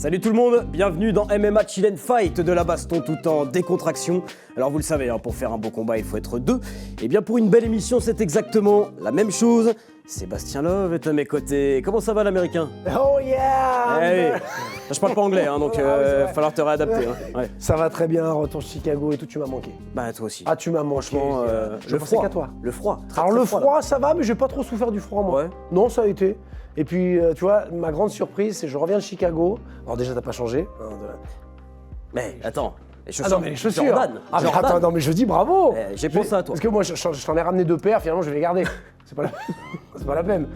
Salut tout le monde, bienvenue dans MMA Chill and Fight, de la baston tout en décontraction. Alors vous le savez, pour faire un beau combat il faut être deux. Et bien pour une belle émission c'est exactement la même chose. Sébastien Love est à mes côtés. Comment ça va l'américain? Oh yeah! Eh oui. Je parle pas anglais, donc il va falloir te réadapter. Ouais. Ça va très bien, retour de Chicago et tout, tu m'as manqué. Bah toi aussi. Ah, tu m'as manqué. Franchement, je le pensais froid. qu'à toi. Le froid. Alors le froid, ça va, mais j'ai pas trop souffert du froid, moi. Ouais. Non, ça a été. Et puis, tu vois, ma grande surprise, c'est que je reviens de Chicago. Alors déjà, t'as pas changé. Mais attends, les chaussures. Ah non, mais les chaussures. Jordan. Ah mais Jordan. attends, non, mais je dis bravo. J'ai pensé à toi. Parce que moi, je t'en ai ramené 2 paires, finalement, je vais les garder. C'est pas la... c'est pas la peine.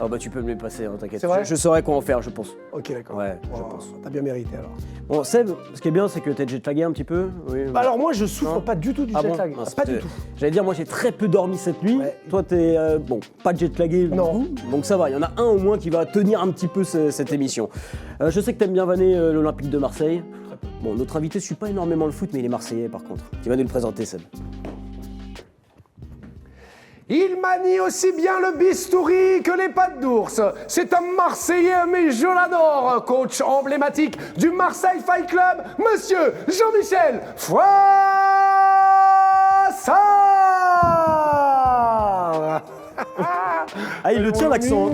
Ah bah tu peux me les passer, t'inquiète. C'est vrai Je saurais quoi en faire, je pense. Ok, d'accord. Ouais, je Oh, pense. T'as bien mérité, alors. Bon, Seb, ce qui est bien, c'est que t'es jetlagué un petit peu. Oui. Bah alors moi, je souffre Non. pas du tout du Ah bon jet lag. Mince, Pas parce du que tout. J'allais dire, moi j'ai très peu dormi cette nuit. Ouais. Toi t'es, pas jetlagué du Non. tout. Donc ça va, il y en a un au moins qui va tenir un petit peu cette émission. Je sais que t'aimes bien vanner l'Olympique de Marseille. Bon, notre invité suit pas énormément le foot, mais il est marseillais par contre. Tu vas nous le présenter, Seb. Il manie aussi bien le bistouri que les pattes d'ours. C'est un Marseillais, mais je l'adore. Coach emblématique du Marseille Fight Club, monsieur Jean-Michel Fouassard. Ah, il le tient l'accent.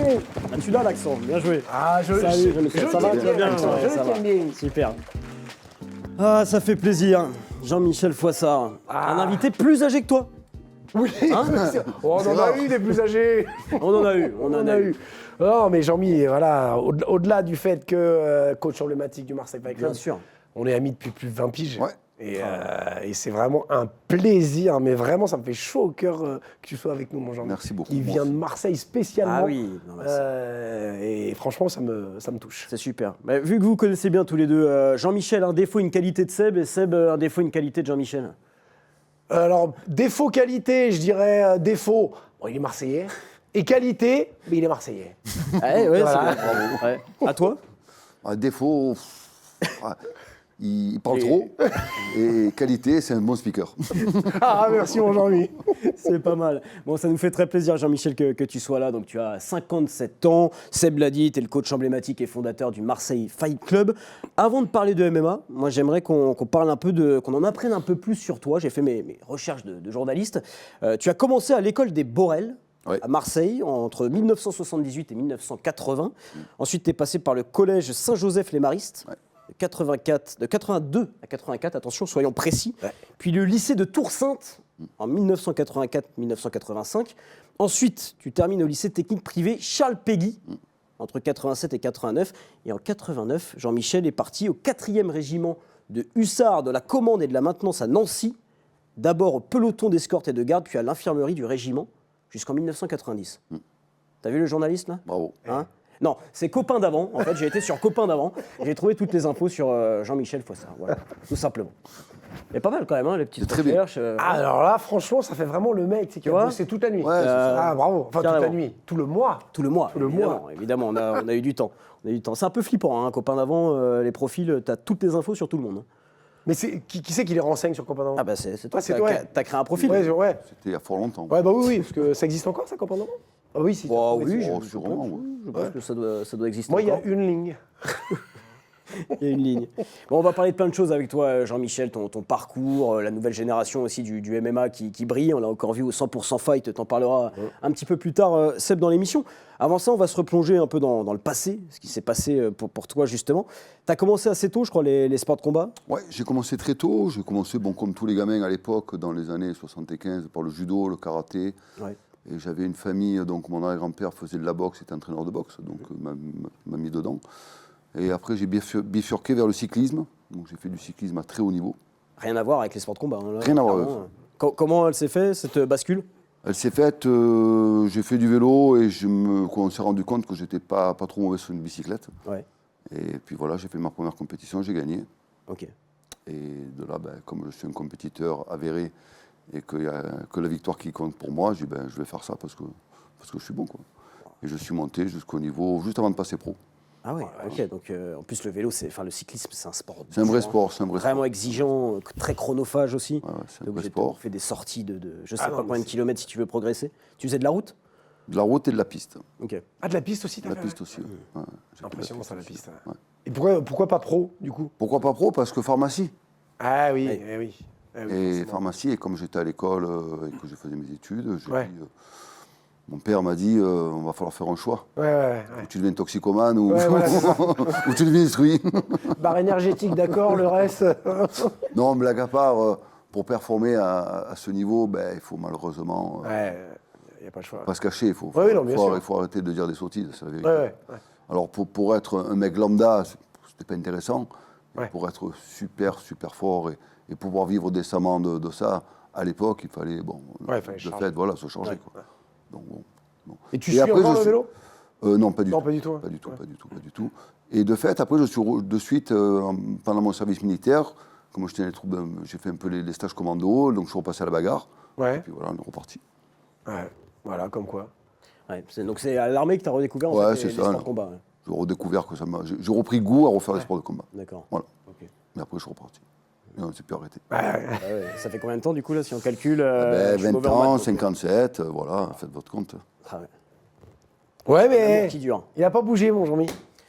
Ah, tu l'as l'accent, bien joué. Ah, Salut, Jean-Michel, ça va, tu vas bien? Ouais, ça va. Super. Ah, ça fait plaisir. Jean-Michel Fouassard, un invité plus âgé que toi. Oui, on en a eu des plus âgés. On en a eu, on en a eu. Non, mais Jean-Mi, voilà, au-delà du fait que coach emblématique du Marseille Fight Club, Bien sûr. on est amis depuis plus de 20 piges. Ouais. Et c'est vraiment un plaisir, mais vraiment, ça me fait chaud au cœur que tu sois avec nous, mon Jean-Mi. Merci beaucoup. Il vient de Marseille spécialement. Ah oui, non, mais et franchement, ça me touche. c'est super. Mais vu que vous connaissez bien tous les deux, Jean-Michel, un défaut, une qualité de Seb, et Seb, un défaut, une qualité de Jean-Michel. Alors, défaut, qualité, je dirais défaut, bon, il est Marseillais. Et qualité, mais il est Marseillais. Ouais, Voilà. c'est bien, bravo. Ouais. À toi? Un défaut, il parle trop. Et qualité, c'est un bon speaker. Ah, merci, mon Jean-Mi. C'est pas mal. Bon, ça nous fait très plaisir, Jean-Michel, que tu sois là. Donc, tu as 57 ans. Seb l'a dit, tu es le coach emblématique et fondateur du Marseille Fight Club. Avant de parler de MMA, moi, j'aimerais qu'on parle un peu qu'on en apprenne un peu plus sur toi. J'ai fait mes recherches de journaliste. Tu as commencé à l'école des Borel. Ouais. À Marseille, entre 1978 et 1980. Ensuite, tu es passé par le collège Saint-Joseph-les-Maristes. Ouais. De 82 à 84, attention, soyons précis. Ouais. Puis le lycée de Tours-Sainte en 1984-1985. Ensuite, tu termines au lycée technique privé Charles Péguy entre 87 et 89. Et en 89, Jean-Michel est parti au 4e régiment de hussards de la commande et de la maintenance à Nancy. D'abord au peloton d'escorte et de garde, puis à l'infirmerie du régiment jusqu'en 1990. T'as vu le journaliste là? Bravo. Hein? Non, c'est Copain d'avant. En fait, j'ai été sur Copain d'avant. J'ai trouvé toutes les infos sur Jean-Michel Fouassard. Voilà, tout simplement. Mais pas mal quand même, les petites C'est très bien. recherches. Ah, alors là, franchement, ça fait vraiment le mec, c'est qui a vois bossé toute la nuit. Ouais, c'est ça. Ah, bravo. Enfin, Carrément. toute la nuit. Tout le mois. Tout le mois. Tout le mois. Évidemment, on a eu du temps. On a eu du temps. C'est un peu flippant, Copain d'avant. Les profils, t'as toutes les infos sur tout le monde. Mais qui c'est qui les renseigne sur Copain d'avant? Ah bah c'est toi. Ah, c'est toi. T'as créé un profil. Ouais, ouais. C'était il y a fort longtemps. Ouais, bah oui, parce que ça existe encore, ça, Copain d'avant? Ah oui, si. Oh, oui, Oh, je sûrement, ouais. pense que ça doit exister. Moi, il y a encore. une ligne. Il y a une ligne. Bon, on va parler de plein de choses avec toi, Jean-Michel, ton parcours, la nouvelle génération aussi du MMA qui brille. On l'a encore vu au 100% Fight, t'en parleras un petit peu plus tard, Seb, dans l'émission. Avant ça, on va se replonger un peu dans le passé, ce qui s'est passé pour toi, justement. Tu as commencé assez tôt, je crois, les sports de combat? Ouais, j'ai commencé très tôt. J'ai commencé, comme tous les gamins à l'époque, dans les années 75, par le judo, le karaté. Ouais. Et j'avais une famille, donc mon arrière-grand-père faisait de la boxe, était entraîneur de boxe, donc m'a mis dedans. Et après, j'ai bifurqué vers le cyclisme. Donc j'ai fait du cyclisme à très haut niveau. Rien à voir avec les sports de combat. Là, Rien à voir clairement. Comment elle s'est faite, cette bascule? Elle s'est faite, j'ai fait du vélo et on s'est rendu compte que j'étais pas trop mauvais sur une bicyclette. Ouais, Et puis voilà, j'ai fait ma première compétition, j'ai gagné. ok. Et de là, comme je suis un compétiteur avéré et qu'il n'y a que la victoire qui compte pour moi, j'ai dit, je vais faire ça parce que je suis bon, quoi. Et je suis monté jusqu'au niveau, juste avant de passer pro. Ah ouais, ok. Donc en plus le vélo, le cyclisme, c'est un sport. C'est un vrai dur, sport, c'est un vrai vraiment sport. exigeant, très chronophage aussi. Ouais, c'est un Donc vrai j'ai sport. fait des sorties de je sais Ah pas non, mais combien de kilomètres si tu veux progresser. Tu faisais de la route? De la route et de la piste. Ok. Ah, de la piste aussi, De t'as la fait? piste aussi. Ouais. J'ai fait de Impressionnant, ça, la piste. Ouais. Et pourquoi pas pro, du coup? Pourquoi pas pro? Parce que pharmacie. Ah oui, Oui. oui. Ah oui, Et forcément. pharmacie, et comme j'étais à l'école et que je faisais mes études, Ouais. mon père m'a dit on va falloir faire un choix. Ouais. Ou tu deviens toxicomane ou, Ouais, voilà, c'est ça. ou tu deviens instruit. Barre énergétique, d'accord, le reste. Non, blague à part, pour performer à ce niveau, il faut malheureusement Ouais, il n'y a pas le choix. pas se cacher. Il faut, Ouais, oui, non, bien sûr. il faut arrêter de dire des sottises, c'est la vérité. Ouais. Alors pour être un mec lambda, c'était pas intéressant. Mais Ouais. pour être super fort et pouvoir vivre décemment de ça, à l'époque, il fallait, Ouais, il fallait de changer. fait, voilà, se changer. Ouais. Quoi. Donc, bon. Et tu Et suis après, encore je le suis- vélo? Non, pas du Non, tout. pas du tout, hein. Pas du tout, pas du tout. Et de fait, après, je suis de suite, pendant mon service militaire, comme j'étais dans les troupes, j'ai fait un peu les stages commando, donc je suis repassé à la bagarre. Et Ouais. puis voilà, on est reparti. Ouais. Voilà, comme quoi. Ouais, donc c'est à l'armée que tu as redécouvert en Ouais, fait, c'est les ça, sports là. de combat. Ouais. J'ai redécouvert que ça m'a. J'ai repris goût à refaire les sports de combat. D'accord. Voilà. Ok. Mais après, je suis reparti. Et on ne s'est plus arrêté. Ouais. Ah ouais, ça fait combien de temps du coup là si on calcule je suis 20 mauvais en ans, maths, donc, 57, voilà, faites votre compte. ah ouais. Ouais, L'amour mais qui dure. il a pas bougé, mon Jean-Mi.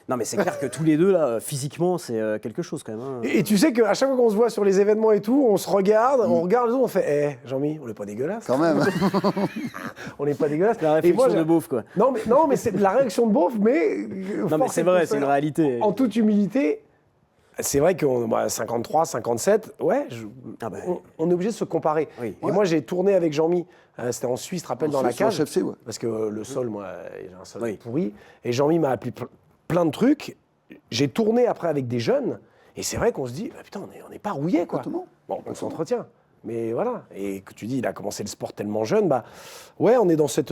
Non mais c'est clair que tous les deux là, physiquement, c'est quelque chose quand même. Hein. Et tu sais qu'à chaque fois qu'on se voit sur les événements et tout, on se regarde, on regarde les autres, on fait Jean-Mi, on n'est pas dégueulasse. Quand même. On n'est pas dégueulasse. La Et moi, réflexion de beauf quoi. Non, mais c'est la réaction de beauf, mais. Non mais c'est vrai, c'est une réalité. En toute humilité, c'est vrai que 53, 57, ouais, Ah bah, on est obligé de se comparer. Oui. Et Ouais. moi, j'ai tourné avec Jean-Mi, c'était en Suisse, je te rappelle, dans la Sur cage. HFC, ouais. Parce que le sol, moi, j'ai un sol Oui. pourri. Et Jean-Mi m'a appris plein de trucs. J'ai tourné après avec des jeunes. Et c'est vrai qu'on se dit, putain, on n'est pas rouillé, quoi. Exactement. Bon, on s'entretient. Mais voilà. Et que tu dis, il a commencé le sport tellement jeune, ouais, on est dans cette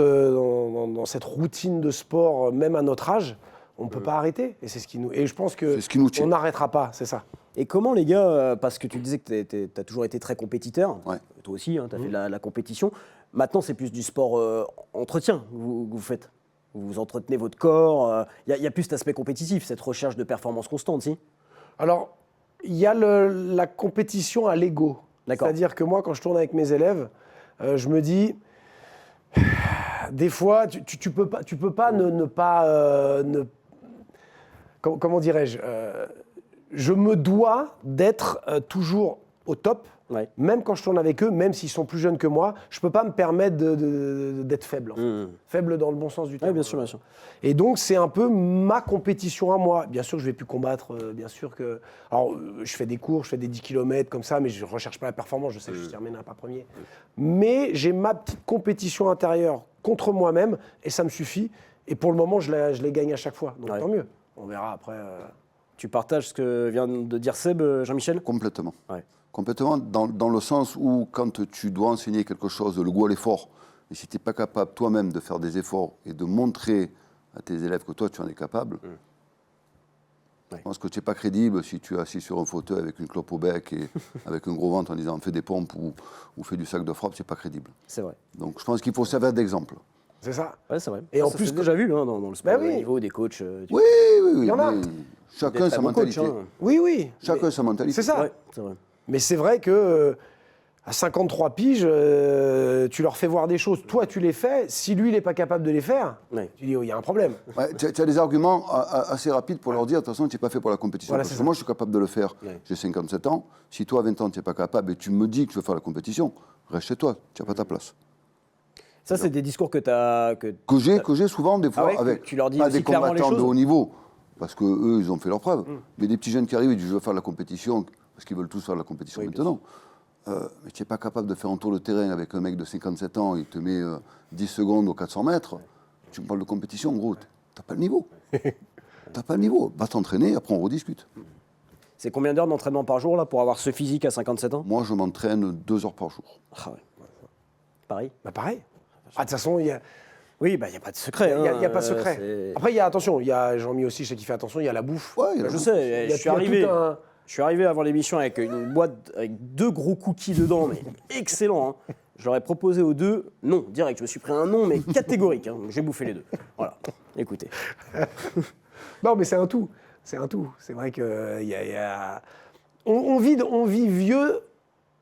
routine de sport, même à notre âge. On ne peut pas arrêter. Et c'est ce qui nous. Et je pense que C'est ce qui nous tient. on n'arrêtera pas, c'est ça. Et comment les gars, parce que tu disais que tu as toujours été très compétiteur, Ouais. toi aussi, tu as fait la compétition, maintenant c'est plus du sport entretien que vous faites. Vous entretenez votre corps, il y a plus cet aspect compétitif, cette recherche de performance constante, si. Alors, il y a la compétition à l'ego. D'accord. C'est-à-dire que moi, quand je tourne avec mes élèves, je me dis, des fois, tu peux pas ne pas... comment dirais-je je me dois d'être toujours au top, Ouais. même quand je tourne avec eux, même s'ils sont plus jeunes que moi. Je ne peux pas me permettre d'être faible. En fait. Faible dans le bon sens du terme. Oui, bien sûr, bien sûr. Et donc, c'est un peu ma compétition à moi. Bien sûr, je ne vais plus combattre. Bien sûr que. Alors, je fais des cours, je fais des 10 km comme ça, mais je ne recherche pas la performance. Je sais que je terminerai pas premier. Mais j'ai ma petite compétition intérieure contre moi-même et ça me suffit. Et pour le moment, je les gagne à chaque fois. Donc, Ouais. tant mieux. On verra après. Tu partages ce que vient de dire Seb, Jean-Michel? Complètement. Ouais. Complètement, dans le sens où, quand tu dois enseigner quelque chose, le goût à l'effort, et si tu n'es pas capable toi-même de faire des efforts et de montrer à tes élèves que toi, tu en es capable, je pense que tu n'es pas crédible si tu es assis sur un fauteuil avec une clope au bec et avec un gros ventre en disant fais des pompes ou fais du sac de frappe, c'est pas crédible. C'est vrai. Donc je pense qu'il faut servir d'exemple. C'est ça. Ouais, c'est vrai. Et en Ça plus, s'est déjà vu hein, dans le sport Ben de haut oui. niveau, des coachs. Oui. Il y en a. mais des Chacun très sa bons coachs, mentalité. hein. Oui. Chacun Mais sa mentalité. c'est ça. Ouais, c'est vrai. Mais c'est vrai que à 53 piges, tu leur fais voir des choses. Toi, tu les fais. Si lui, il n'est pas capable de les faire, Ouais. tu dis, oh, il y a un problème. Ouais, tu as des arguments assez rapides pour leur dire, de toute façon, tu n'es pas fait pour la compétition. Voilà, Parce c'est que ça. moi, je suis capable de le faire. Ouais. J'ai 57 ans. Si toi, à 20 ans, tu n'es pas capable et tu me dis que tu veux faire la compétition, reste chez toi, tu n'as pas ta place. Ça, c'est des discours que tu as. Que j'ai souvent, des fois, ouais, que avec tu leur dis pas aussi des clairement les combattants de choses. haut niveau, parce qu'eux, ils ont fait leur preuve. Mais des petits jeunes qui arrivent et disent, je veux faire la compétition, parce qu'ils veulent tous faire la compétition Oui, bien maintenant. Mais tu n'es pas capable de faire un tour de terrain avec un mec de 57 ans, il te met 10 secondes aux 400 mètres. Tu me parles de compétition, gros, tu n'as pas le niveau. Tu n'as pas le niveau. Va t'entraîner, après on rediscute. C'est combien d'heures d'entraînement par jour là, pour avoir ce physique à 57 ans? Moi, je m'entraîne 2 heures par jour. Ah ouais. Pareil. Bah pareil. Ah, de toute façon, il y a... Oui, il n'y a pas de secret. Il n'y a pas de secret. c'est- Après, il y a attention. Il y a Jean-Mi aussi, je sais qu'il fait attention. Il y a la bouffe. Ouais, il y a la Je bouffe. sais, Il y a je suis tout arrivé. un- Je suis arrivé avant l'émission avec une boîte avec 2 gros cookies dedans, mais excellent. Hein. Je leur ai proposé aux 2, non, direct. Je me suis pris un non, mais catégorique. Hein. J'ai bouffé les 2. Voilà. Écoutez. Non, mais c'est un tout. C'est un tout. C'est vrai que on vit vieux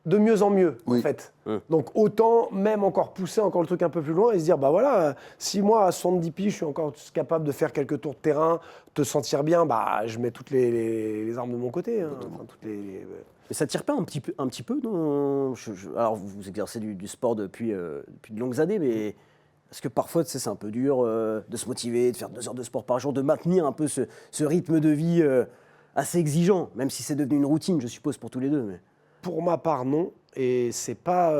de mieux en mieux, Oui. en fait. Donc autant même encore pousser encore le truc un peu plus loin et se dire, bah voilà, si moi à 70 piges, je suis encore capable de faire quelques tours de terrain, te sentir bien, bah je mets toutes les armes de mon côté. Hein. Enfin, Mais ça tire pas un petit peu non alors, vous exercez du sport depuis de longues années, mais est-ce que parfois, tu sais, c'est un peu dur de se motiver, de faire 2 heures de sport par jour, de maintenir un peu ce rythme de vie assez exigeant, même si c'est devenu une routine, je suppose, pour tous les deux. Mais... Pour ma part, non. Et c'est pas...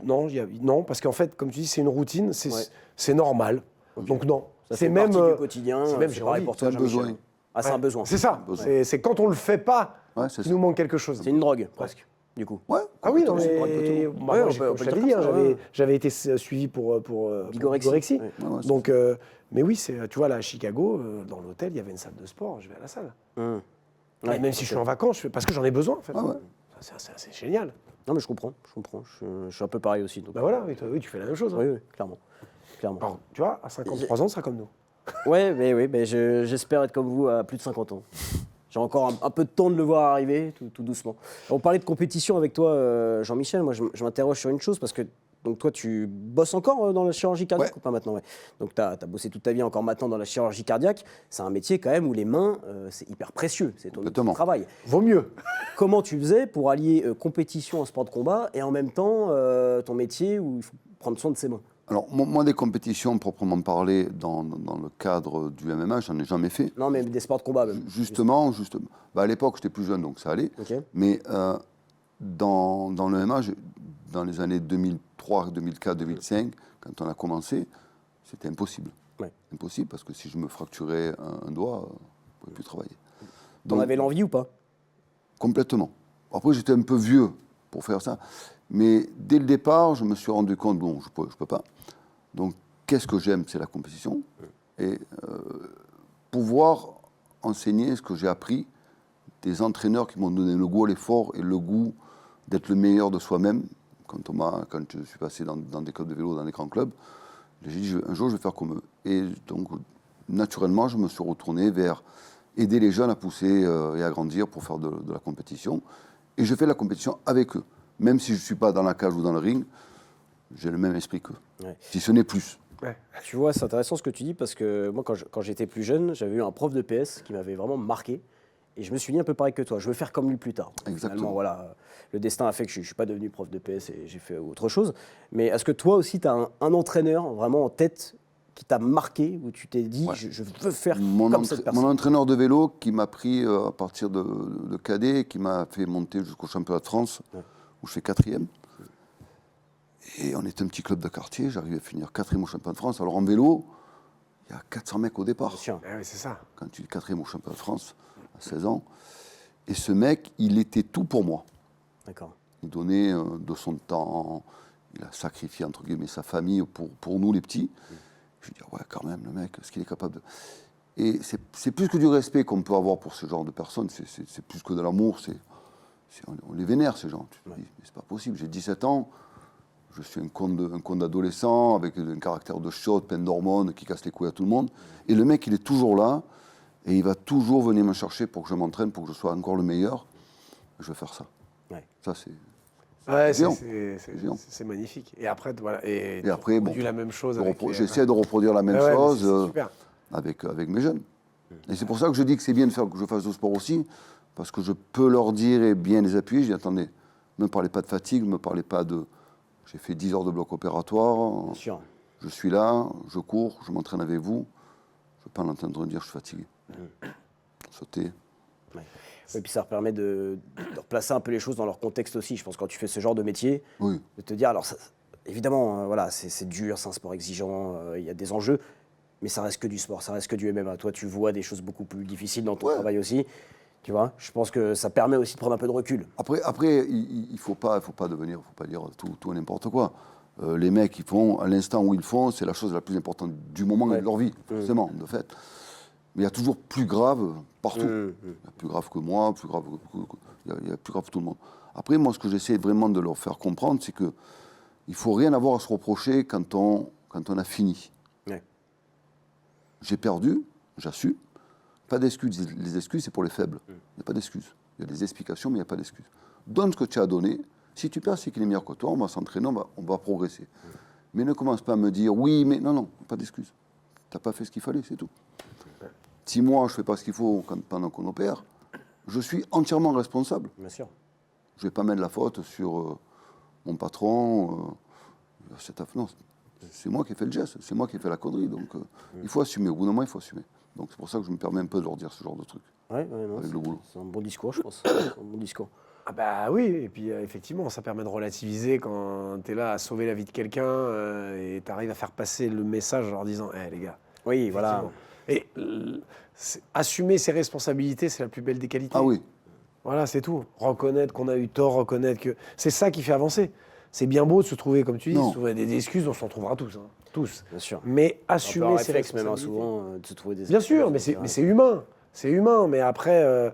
non, parce qu'en fait, comme tu dis, c'est une routine, c'est normal. Donc non. Ça C'est fait même... partie du quotidien, c'est même c'est j'ai pareil envie. pour toi, C'est un Jean-Michel. besoin. Ah, c'est un besoin. C'est ça. C'est quand on le fait pas C'est qu'il nous manque quelque chose. C'est une drogue, presque, du coup. Ouais. Ah oui, non, complètement, c'est pour être mais plutôt. bah, Ouais, moi, on j'ai- peut- on comme peut je le t'avais dire dit, comme ça, ouais. j'avais été suivi pour Bigorexie. bigorexie. Ouais. Ouais, c'est Donc, mais oui, tu vois, là, à Chicago, dans l'hôtel, il y avait une salle de sport, je vais à la salle. Ouais, Et même si ok. je suis en vacances, parce que j'en ai besoin, en fait. Ah ouais. C'est génial. Non, mais je comprends. Je suis un peu pareil aussi. Donc. Bah voilà, oui, tu fais la même chose. Hein. Oui, clairement. Alors, tu vois, à 53 ans, ça sera comme nous. Ouais, mais j'espère être comme vous à plus de 50 ans. J'ai encore un peu de temps de le voir arriver, tout doucement. On parlait de compétition avec toi, Jean-Michel. Moi, je m'interroge sur une chose parce que donc toi, tu bosses encore dans la chirurgie cardiaque ou pas maintenant, ouais. Donc, tu as bossé toute ta vie encore maintenant dans la chirurgie cardiaque. C'est un métier quand même où les mains, c'est hyper précieux. C'est ton Complètement. travail. Vaut mieux. Comment tu faisais pour allier compétition en sport de combat et en même temps ton métier où il faut prendre soin de ses mains? Alors, moi, des compétitions proprement parlé dans le cadre du MMA, j'en ai jamais fait. Non, mais des sports de combat même. Justement. Bah, à l'époque, j'étais plus jeune, donc ça allait. Ok. Mais dans le MMA, dans les années 2003, 2004, 2005, quand on a commencé, c'était impossible. Ouais. Impossible, parce que si je me fracturais un doigt, je ne pouvais plus travailler. T'en Donc, avais l'envie ou pas? complètement. Après, j'étais un peu vieux pour faire ça. Mais dès le départ, je me suis rendu compte, bon, je peux pas. Donc, qu'est-ce que j'aime? C'est la compétition. Et pouvoir enseigner ce que j'ai appris des entraîneurs qui m'ont donné le goût à l'effort et le goût d'être le meilleur de soi-même. Quand je suis passé dans des clubs de vélo, dans des grands clubs, j'ai dit, un jour, je vais faire comme eux. Et donc, naturellement, je me suis retourné vers aider les jeunes à pousser et à grandir pour faire de la compétition. Et je fais la compétition avec eux. Même si je ne suis pas dans la cage ou dans le ring, j'ai le même esprit qu'eux. Ouais. Si ce n'est plus. Tu vois, c'est intéressant ce que tu dis parce que moi, quand j'étais plus jeune, j'avais eu un prof de PS qui m'avait vraiment marqué. Et je me suis dit un peu pareil que toi, je veux faire comme lui plus tard. Exactement. Finalement, voilà, le destin a fait que je ne suis pas devenu prof de PS et j'ai fait autre chose. Mais est-ce que toi aussi, tu as un entraîneur vraiment en tête qui t'a marqué, où tu t'es dit, Ouais. je veux faire Mon comme cette personne? mon entraîneur de vélo qui m'a pris à partir de cadet, qui m'a fait monter jusqu'au championnat de France, où je fais 4e. Et on était un petit club de quartier, j'arrivais à finir 4e au championnat de France. Alors en vélo, il y a 400 mecs au départ. Bien sûr. Ah oui, c'est ça. Quand tu es 4e au championnat de France, à 16 ans. Et ce mec, il était tout pour moi. D'accord. Il donnait de son temps, il a sacrifié, entre guillemets, sa famille pour nous, les petits. Je dis, ouais, quand même, le mec, ce qu'il est capable de... Et c'est plus que du respect qu'on peut avoir pour ce genre de personnes, c'est plus que de l'amour, on les vénère, ces gens. Tu te dis, mais c'est pas possible, j'ai 17 ans, je suis un con d'adolescent, avec un caractère de chiotte, plein d'hormones, qui casse les couilles à tout le monde. Et le mec, il est toujours là, et il va toujours venir me chercher pour que je m'entraîne, pour que je sois encore le meilleur. Je vais faire ça. Ouais. Ça, c'est... Ouais, géant. c'est magnifique. Et après, voilà. Et après, bon, la même chose. avec les- j'essaie de reproduire la même Ouais, ouais, mais chose c'est super. avec mes jeunes. Et c'est pour ça que je dis que c'est bien de faire que je fasse du sport aussi, parce que je peux leur dire et bien les appuyer. Je dis, attendez, ne me parlez pas de fatigue, ne me parlez pas de... J'ai fait 10 heures de bloc opératoire, Bien sûr. je suis là, je cours, je m'entraîne avec vous. Je ne veux pas l'entendre dire je suis fatigué. Sauter. Ouais. Et puis ça permet de replacer un peu les choses dans leur contexte aussi. Je pense que quand tu fais ce genre de métier, Oui. de te dire, alors évidemment, voilà, c'est dur, c'est un sport exigeant, il y a des enjeux, mais ça reste que du sport, ça reste que du MMA. Toi, tu vois des choses beaucoup plus difficiles dans ton travail aussi. Tu vois, je pense que ça permet aussi de prendre un peu de recul. Après il faut pas devenir, faut pas dire tout et n'importe quoi. Les mecs, ils font, à l'instant où ils font, c'est la chose la plus importante du moment de leur vie, forcément, de fait. Mais il y a toujours plus grave partout. Il y a plus grave que moi, plus grave il y a plus grave que tout le monde. Après, moi, ce que j'essaie vraiment de leur faire comprendre, c'est qu'il ne faut rien avoir à se reprocher quand on a fini. Ouais. J'ai perdu, j'assume. Pas d'excuses. Les excuses, c'est pour les faibles. Il n'y a pas d'excuses. Il y a des explications, mais il n'y a pas d'excuses. donne ce que tu as donné. Si tu perds, c'est qu'il est meilleur que toi, on va s'entraîner, on va progresser. Mais ne commence pas à me dire, oui, mais non, pas d'excuse. Tu n'as pas fait ce qu'il fallait, c'est tout. Si moi, je ne fais pas ce qu'il faut pendant qu'on opère, je suis entièrement responsable. Bien sûr. Je ne vais pas mettre la faute sur mon patron. Non, c'est moi qui ai fait le geste, c'est moi qui ai fait la connerie. Donc, il faut assumer. Au bout d'un moment, il faut assumer. Donc, c'est pour ça que je me permets un peu de leur dire ce genre de truc. Ouais, non, Avec le boulot. c'est un bon discours, je pense. C'est un bon discours. Ah bah oui, et puis effectivement, ça permet de relativiser quand tu es là à sauver la vie de quelqu'un et tu arrives à faire passer le message en leur disant « les gars, Oui, voilà. Et assumer ses responsabilités, c'est la plus belle des qualités. Ah oui, Voilà, c'est tout. Reconnaître qu'on a eu tort, reconnaître que... C'est ça qui fait avancer. C'est bien beau de se trouver, comme tu dis, Non. se trouver des excuses, on s'en trouvera tous. Hein. Tous. Bien sûr. Mais Un peu assumer un ses réflexe, même hein, responsabilités. souvent, de se trouver des Bien sûr, excuses, mais c'est humain. C'est humain, mais après,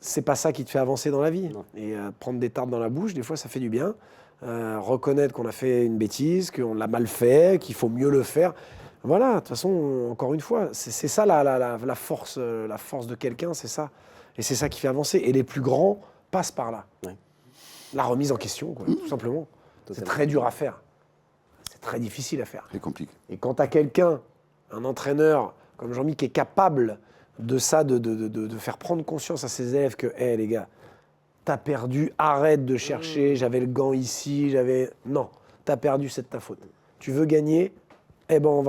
c'est pas ça qui te fait avancer dans la vie. Non. Et prendre des tartes dans la bouche, des fois, ça fait du bien. Reconnaître qu'on a fait une bêtise, qu'on l'a mal fait, qu'il faut mieux le faire. Voilà, de toute façon, encore une fois, c'est ça la force de quelqu'un, c'est ça. Et c'est ça qui fait avancer. Et les plus grands passent par là. Ouais. La remise en question, quoi, tout simplement. C'est Totalement. très dur à faire. C'est très difficile à faire. c'est compliqué. Et quand tu as quelqu'un, un entraîneur comme Jean-Mi, qui est capable de ça, de faire prendre conscience à ses élèves que, hé les gars, t'as perdu, arrête de chercher, j'avais le gant ici, Non, t'as perdu, c'est de ta faute. Tu veux gagner, eh ben on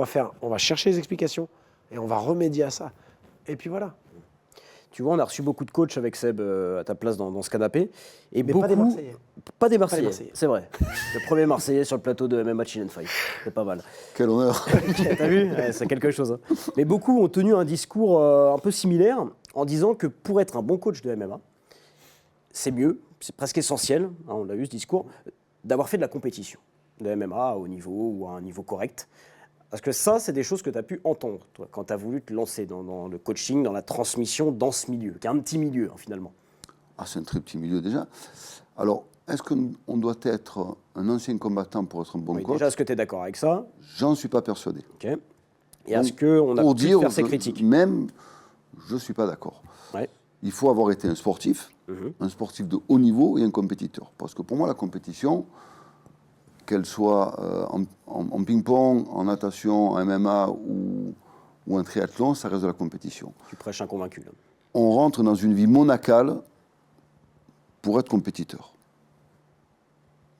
va chercher les explications et on va remédier à ça. Et puis voilà. Tu vois, on a reçu beaucoup de coachs avec Seb à ta place dans ce canapé. Et Mais beaucoup, pas des Marseillais. Pas des Marseillais, Marseillais. c'est vrai. Le premier Marseillais sur le plateau de MMA Chill and Fight. C'est pas mal. Quel honneur. T'as vu ouais, c'est quelque chose. Hein. Mais beaucoup ont tenu un discours un peu similaire en disant que pour être un bon coach de MMA, c'est mieux, c'est presque essentiel, hein, on l'a vu ce discours, d'avoir fait de la compétition, de MMA à haut niveau ou à un niveau correct. Parce que ça, c'est des choses que tu as pu entendre, toi, quand tu as voulu te lancer dans le coaching, dans la transmission, dans ce milieu, qui est un petit milieu, hein, finalement. Ah, c'est un très petit milieu déjà. Alors, est-ce qu'on doit être un ancien combattant pour être un bon Oui, coach? déjà, est-ce que tu es d'accord avec ça? J'en suis pas persuadé. Ok. Et est-ce qu'on a Pour pu dire faire ces que critiques? même, je ne suis pas d'accord. Ouais. Il faut avoir été un sportif de haut niveau et un compétiteur. Parce que pour moi, la compétition, qu'elle soit en ping-pong, en natation, en MMA ou en triathlon, ça reste de la compétition. Tu prêches un convaincu, là. On rentre dans une vie monacale pour être compétiteur.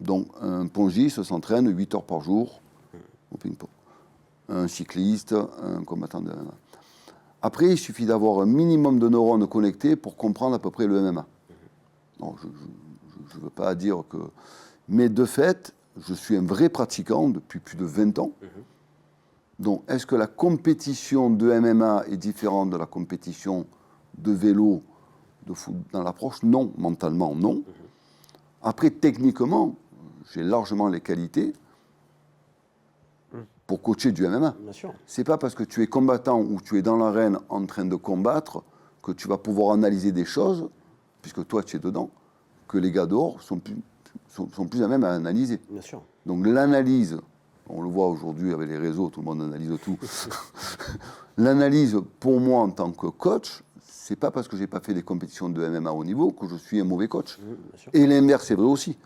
Donc, un pongiste s'entraîne 8 heures par jour au ping-pong. Un cycliste, un combattant de MMA. Après, il suffit d'avoir un minimum de neurones connectés pour comprendre à peu près le MMA. Non, je ne veux pas dire que... Mais de fait, je suis un vrai pratiquant depuis plus de 20 ans. Donc, est-ce que la compétition de MMA est différente de la compétition de vélo, de foot dans l'approche? Non, mentalement, non. Après, techniquement, j'ai largement les qualités pour coacher du MMA. Bien sûr. C'est pas parce que tu es combattant ou tu es dans l'arène en train de combattre que tu vas pouvoir analyser des choses, puisque toi tu es dedans, que les gars dehors sont plus à même à analyser. Bien sûr. Donc l'analyse, on le voit aujourd'hui avec les réseaux, tout le monde analyse tout. L'analyse, pour moi en tant que coach, c'est pas parce que j'ai pas fait des compétitions de MMA au niveau que je suis un mauvais coach. Bien sûr. Et l'inverse c'est vrai aussi.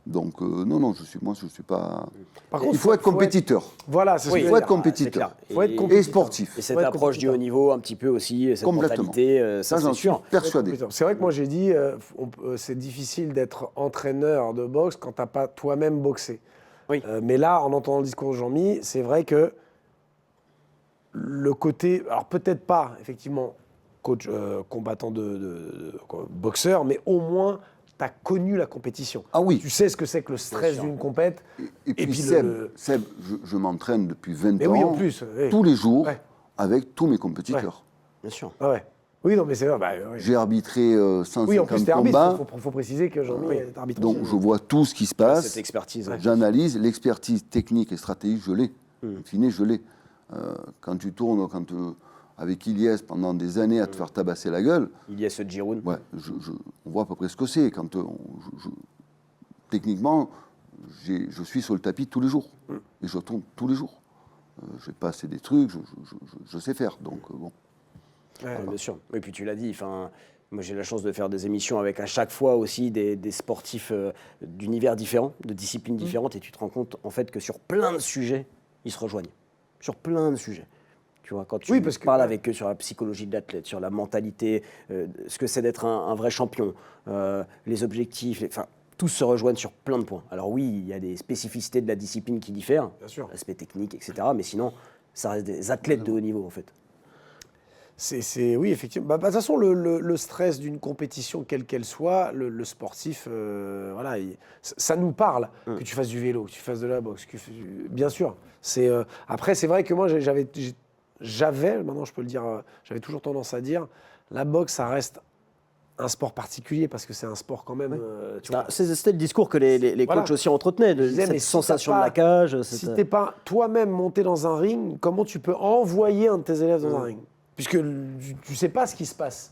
Donc non, je suis pas. Par contre, Il faut être compétiteur. Voilà, c'est ce Oui, que Il je faut veux être dire. compétiteur. Faut être Et- compétiteur. Et sportif. Et cette Faut être approche du compétiteur. haut niveau, un petit peu aussi, cette Complètement. mentalité, Ça, c'est j'en suis sûr. persuadé. C'est vrai que moi j'ai dit, c'est difficile d'être entraîneur de boxe quand tu n'as pas toi-même boxé. Oui. Mais là, en entendant le discours de Jean-Mi, c'est vrai que le côté, alors peut-être pas effectivement coach combattant boxeur, mais au moins tu as connu la compétition. Ah oui. Tu sais ce que c'est que le stress sûr. d'une compète. Et puis, puis Seb, le- Seb, je m'entraîne depuis 20 Mais ans, oui, en plus, oui. tous les jours, Ouais. avec tous mes compétiteurs. Bien sûr. Ah ouais. Oui, non, mais c'est vrai. Bah, oui. J'ai arbitré Oui, en plus, 150 t'es arbitre. combats, Il faut préciser que Jean-Mi est arbitre. donc aussi. je vois tout ce qui se Cette passe, expertise. j'analyse, l'expertise technique et stratégique, je l'ai. In fine, je l'ai. Quand tu tournes avec Ilyes pendant des années à te faire tabasser la gueule, Il y a ce Giroud. ouais, on voit à peu près ce que c'est. Techniquement, je suis sur le tapis tous les jours. Et je tourne tous les jours. J'ai passé des trucs, je sais faire. Donc, bon. Ouais. Ouais, bien sûr. Et puis tu l'as dit, Moi, j'ai la chance de faire des émissions avec à chaque fois aussi des sportifs d'univers différents, de disciplines différentes, et tu te rends compte en fait que sur plein de sujets, ils se rejoignent. Sur plein de sujets. Tu vois, quand tu parles avec eux sur la psychologie de l'athlète, sur la mentalité, ce que c'est d'être un vrai champion, les objectifs, tous se rejoignent sur plein de points. Alors oui, il y a des spécificités de la discipline qui diffèrent, l'aspect technique, etc. Mais sinon, ça reste des athlètes de haut niveau en fait. Oui, effectivement. De toute façon, le stress d'une compétition, quelle qu'elle soit, le sportif, voilà, ça nous parle. Que tu fasses du vélo, que tu fasses de la boxe, bien sûr. Après, c'est vrai que moi, j'avais, maintenant je peux le dire, j'avais toujours tendance à dire, la boxe, ça reste un sport particulier parce que c'est un sport quand même. C'était le discours que les coachs aussi entretenaient, cette sensation de la cage. Si tu n'es pas toi-même monté dans un ring, comment tu peux envoyer un de tes élèves dans un ring ? Puisque tu ne sais pas ce qui se passe.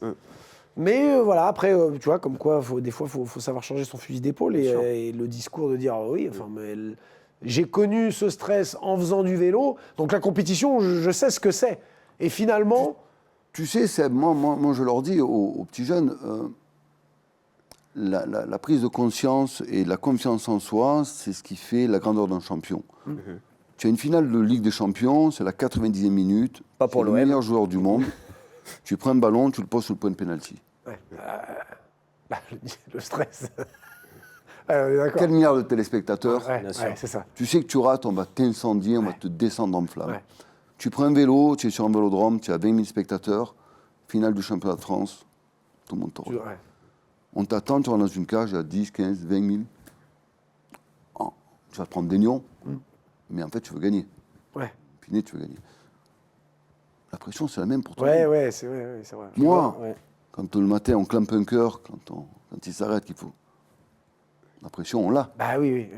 Mais voilà, après, tu vois, comme quoi, des fois, il faut savoir changer son fusil d'épaule et le discours de dire oui, enfin, mais j'ai connu ce stress en faisant du vélo, donc la compétition, je sais ce que c'est. Et finalement. Tu sais, Seb, moi, je leur dis aux petits jeunes, la prise de conscience et la confiance en soi, c'est ce qui fait la grandeur d'un champion. Tu as une finale de Ligue des Champions, c'est la 90e minute. Pas pour le meilleur joueur du monde. Tu prends un ballon, tu le poses sur le point de pénalty. Ouais. Le stress. Quel milliard de téléspectateurs. C'est ça. Tu sais que tu rates, on va t'incendier, on va te descendre en flammes. Tu prends un vélo, tu es sur un vélodrome, tu as 20 000 spectateurs, finale du championnat de France, tout le monde te regarde. On t'attend, tu vas dans une cage à 10, 15, 20 000. Oh, tu vas te prendre des nions. Mais en fait, tu veux gagner. Fini, tu veux gagner. La pression, c'est la même pour toi. C'est vrai. Moi, quand le matin, on clampe un cœur, quand il s'arrête, qu'il faut. La pression, on l'a. Bah oui.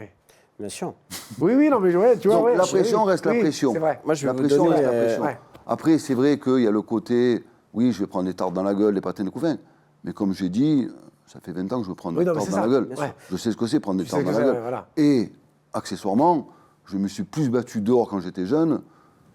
Bien sûr. Oui, non, mais tu vois. Donc, la pression reste la pression. C'est vrai. Moi, je vais la pression donner, reste la pression. Après, c'est vrai qu'il y a le côté, oui, je vais prendre des tartes dans la gueule, des patins de couvain. Mais comme j'ai dit, ça fait 20 ans que je veux prendre des tartes dans la gueule. Je sais ce que c'est, prendre des tartes dans la gueule. Voilà. Et, accessoirement, je me suis plus battu dehors quand j'étais jeune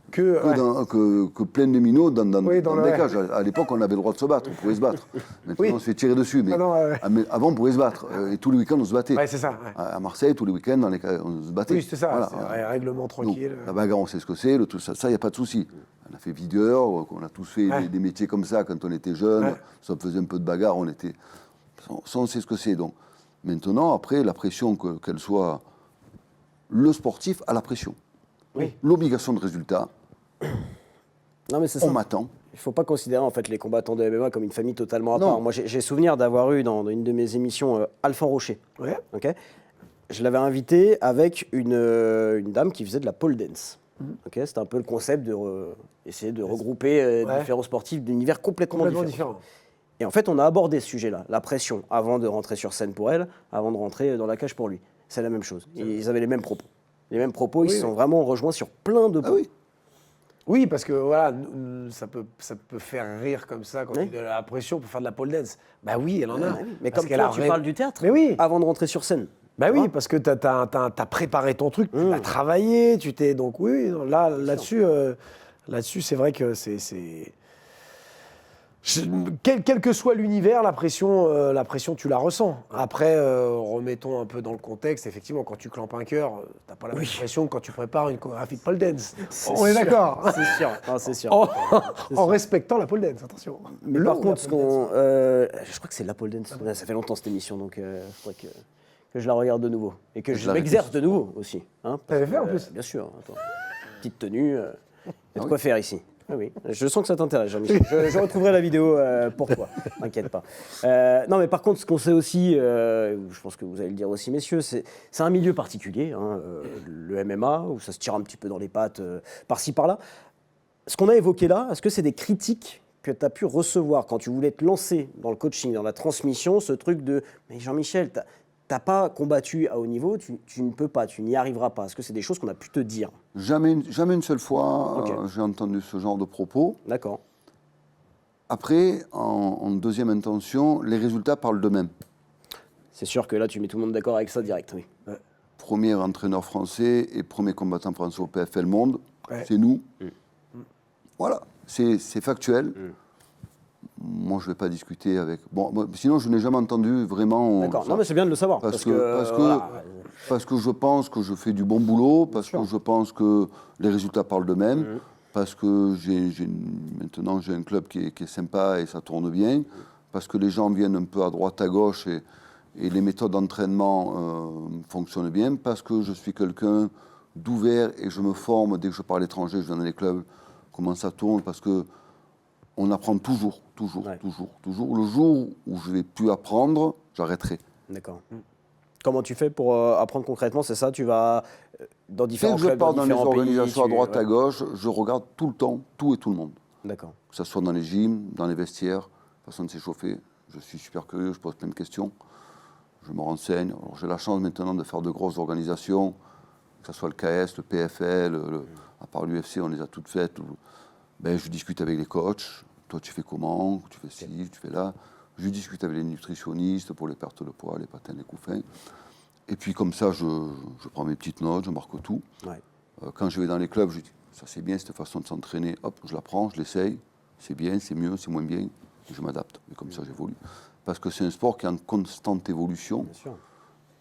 que plein de minots dans des cages. À l'époque, on avait le droit de se battre, on pouvait se battre. Maintenant, on se fait tirer dessus. Mais avant, on pouvait se battre. Et tous les week-ends, on se battait. C'est ça. À Marseille, tous les week-ends, on se battait. Oui, c'est ça. Voilà. C'est un règlement tranquille. Donc, la bagarre, on sait ce que c'est. Ça, il n'y a pas de souci. On a fait videur, on a tous fait des métiers comme ça quand on était jeunes. Ça faisait un peu de bagarre, ça, on sait ce que c'est. Donc, maintenant, après, la pression, qu'elle soit... Le sportif a la pression. L'obligation de résultat. Non, mais c'est ça. On m'attend. Il ne faut pas considérer en fait les combattants de MMA comme une famille totalement à part. Moi, j'ai souvenir d'avoir eu dans une de mes émissions Alphand Rocher. Okay, je l'avais invité avec une dame qui faisait de la pole dance. C'était un peu le concept d'essayer de regrouper différents sportifs d'univers complètement différents. Et en fait, on a abordé ce sujet-là, la pression, avant de rentrer sur scène pour elle, avant de rentrer dans la cage pour lui. C'est la même chose. Ils avaient les mêmes propos. Ils se sont vraiment rejoints sur plein de points. Oui, parce que voilà, ça peut faire rire comme ça quand tu as la pression pour faire de la pole dance. Bah oui, elle en a. Mais comme toi, tu parles du théâtre avant de rentrer sur scène. Bah oui, parce que t'as préparé ton truc, t'as travaillé, donc là-dessus, c'est vrai que c'est... Quel que soit l'univers, la pression, tu la ressens. Après, remettons un peu dans le contexte. Effectivement, quand tu clampes un cœur, t'as pas la même pression que quand tu prépares une chorégraphie de pole dance. On est d'accord. C'est sûr. En respectant la pole dance, attention. Mais par contre, je crois que c'est la pole dance. Ça fait longtemps cette émission, donc il faudrait que je la regarde de nouveau. Et que je m'exerce de nouveau aussi. T'avais fait en plus. Bien sûr. Attends. Petite tenue. Il y a de quoi faire ici. Oui, je sens que ça t'intéresse, Jean-Michel. Je retrouverai la vidéo pour toi, t'inquiète pas. Non, mais par contre, ce qu'on sait aussi, je pense que vous allez le dire aussi, messieurs, c'est un milieu particulier, le MMA, où ça se tire un petit peu dans les pattes, par-ci, par-là. Ce qu'on a évoqué là, est-ce que c'est des critiques que tu as pu recevoir quand tu voulais te lancer dans le coaching, dans la transmission, ce truc de « Mais Jean-Michel, t'as pas combattu à haut niveau, tu ne peux pas, tu n'y arriveras pas ». Est-ce que c'est des choses qu'on a pu te dire ? Jamais une seule fois j'ai entendu ce genre de propos. D'accord. Après, en deuxième intention, les résultats parlent d'eux-mêmes. C'est sûr que là, tu mets tout le monde d'accord avec ça direct, oui. Premier entraîneur français et premier combattant français au PFL Monde, c'est nous. Voilà, c'est factuel. Moi, moi, je ne vais pas discuter avec... Bon, moi, sinon, je n'ai jamais entendu vraiment... D'accord. Non, mais c'est bien de le savoir. Parce que je pense que je fais du bon boulot, parce que je pense que les résultats parlent d'eux-mêmes, parce que maintenant, j'ai un club qui est sympa et ça tourne bien, parce que les gens viennent un peu à droite, à gauche, et les méthodes d'entraînement fonctionnent bien, parce que je suis quelqu'un d'ouvert et je me forme. Dès que je pars à l'étranger, je viens dans les clubs, comment ça tourne, parce que on apprend toujours. Le jour où je ne vais plus apprendre, j'arrêterai. D'accord. Comment tu fais pour apprendre concrètement? C'est ça, tu vas dans différents clubs, je pars dans les différents pays, organisations à droite, à gauche, je regarde tout le temps, tout et tout le monde. D'accord. Que ce soit dans les gyms, dans les vestiaires, façon de s'échauffer. Je suis super curieux, je pose plein de questions. Je me renseigne. Alors, j'ai la chance maintenant de faire de grosses organisations, que ce soit le KS, le PFL, à part l'UFC, on les a toutes faites. Ben, je discute avec les coachs. Toi, tu fais comment? Tu fais ci, tu fais là. Je discute avec les nutritionnistes pour les pertes de poids, les patins, les coups fins. Et puis comme ça, je prends mes petites notes, je marque tout. Ouais. Quand je vais dans les clubs, je dis, ça c'est bien, cette façon de s'entraîner. Hop, je la prends, je l'essaye. C'est bien, c'est mieux, c'est moins bien. Et je m'adapte. Et comme ça, j'évolue. Parce que c'est un sport qui est en constante évolution. Bien sûr.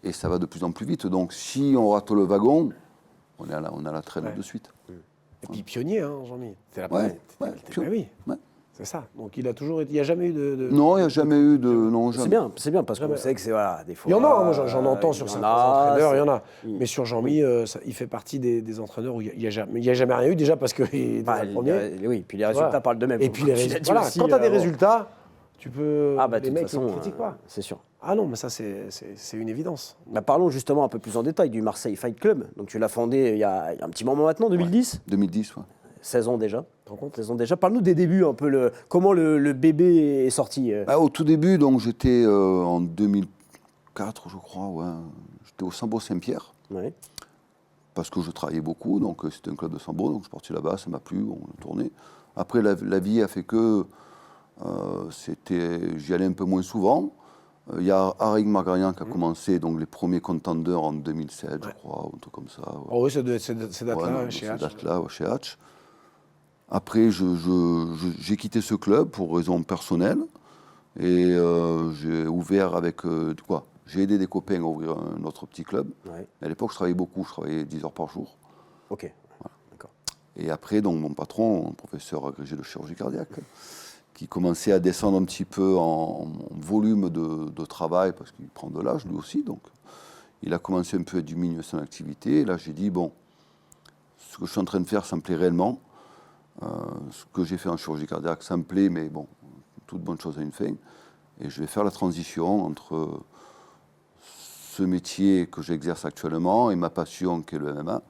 Et ça va de plus en plus vite. Donc si on rate le wagon, on a la traîne de suite. Et puis pionnier, hein, Jean-Mi. T'es la Ouais, oui. Ouais. C'est ça. Donc il a toujours été. Il n'y a jamais eu de... Non, il n'y a jamais eu de. Non, jamais. C'est bien parce qu'on sait que c'est voilà, des fois. Il y en a, hein, moi j'en entends sur certains entraîneurs, il y en a. Oui. Mais sur Jean-Mi, il fait partie des entraîneurs où il n'y a jamais rien eu, déjà parce qu'il est le premier. Oui, puis les résultats parlent d'eux-mêmes. Et puis les résultats. Voilà, quand tu as des résultats, tu peux. De les mecs toute façon, ne critiquent pas. c'est sûr. Ah non, mais ça, c'est une évidence. Parlons justement un peu plus en détail du Marseille Fight Club. Donc tu l'as fondé il y a un petit moment maintenant, 2010. 2010, ouais. 16 ans déjà. Tu te rends compte ? 16 ans déjà. Parle-nous des débuts un peu, comment le bébé est sorti. Au tout début, donc j'étais en 2004, je crois, ouais. J'étais au Sambo Saint-Pierre. Ouais. Parce que je travaillais beaucoup, donc c'était un club de sambo, donc je suis parti là-bas, ça m'a plu, on a tourné. Après, la vie a fait que j'y allais un peu moins souvent. Il y a Arik Margarian qui a commencé donc, les premiers contenders en 2007, je crois, ou un truc comme ça. Ouais. Oh oui, c'est date-là, chez Hatch. Chez Hatch. Après, j'ai quitté ce club pour raisons personnelles et j'ai ouvert avec quoi ? J'ai aidé des copains à ouvrir un autre petit club. Ouais. À l'époque, je travaillais beaucoup, je travaillais 10 heures par jour. Ok, voilà. D'accord. Et après, donc, mon patron, un professeur agrégé de chirurgie cardiaque, qui commençait à descendre un petit peu en volume de travail, parce qu'il prend de l'âge lui aussi. Donc, il a commencé un peu à diminuer son activité. Et là, j'ai dit, bon, ce que je suis en train de faire, ça me plaît réellement. Ce que j'ai fait en chirurgie cardiaque, ça me plaît, mais bon, toute bonne chose a une fin. Et je vais faire la transition entre ce métier que j'exerce actuellement et ma passion qui est le MMA.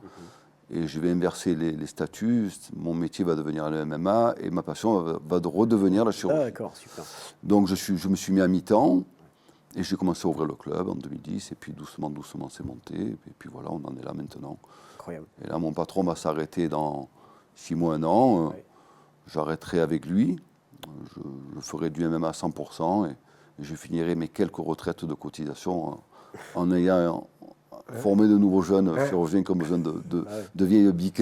Et je vais inverser les statuts. Mon métier va devenir le MMA et ma passion va redevenir la chirurgie. Ah, d'accord, super. Donc je me suis mis à mi-temps et j'ai commencé à ouvrir le club en 2010. Et puis doucement, c'est monté. Et puis voilà, on en est là maintenant. Incroyable. Et là, mon patron va s'arrêter dans 6 mois, 1 an. Ouais. J'arrêterai avec lui. Je ferai du MMA à 100% et je finirai mes quelques retraites de cotisation en ayant formé de nouveaux jeunes chirurgiens qui ont besoin de vieilles biques.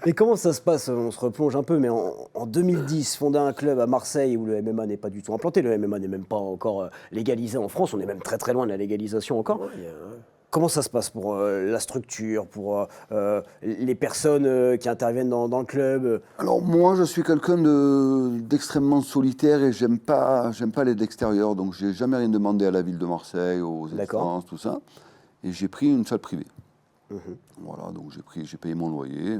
Et comment ça se passe? On se replonge un peu, mais en 2010, fonder un club à Marseille où le MMA n'est pas du tout implanté, le MMA n'est même pas encore légalisé en France, on est même très très loin de la légalisation encore. Comment ça se passe pour la structure, pour les personnes qui interviennent dans le club? Alors moi, je suis quelqu'un d'extrêmement solitaire et j'aime pas l'aide extérieure, donc j'ai jamais rien demandé à la ville de Marseille, aux instances, tout ça. Et j'ai pris une salle privée. Voilà, donc j'ai payé mon loyer,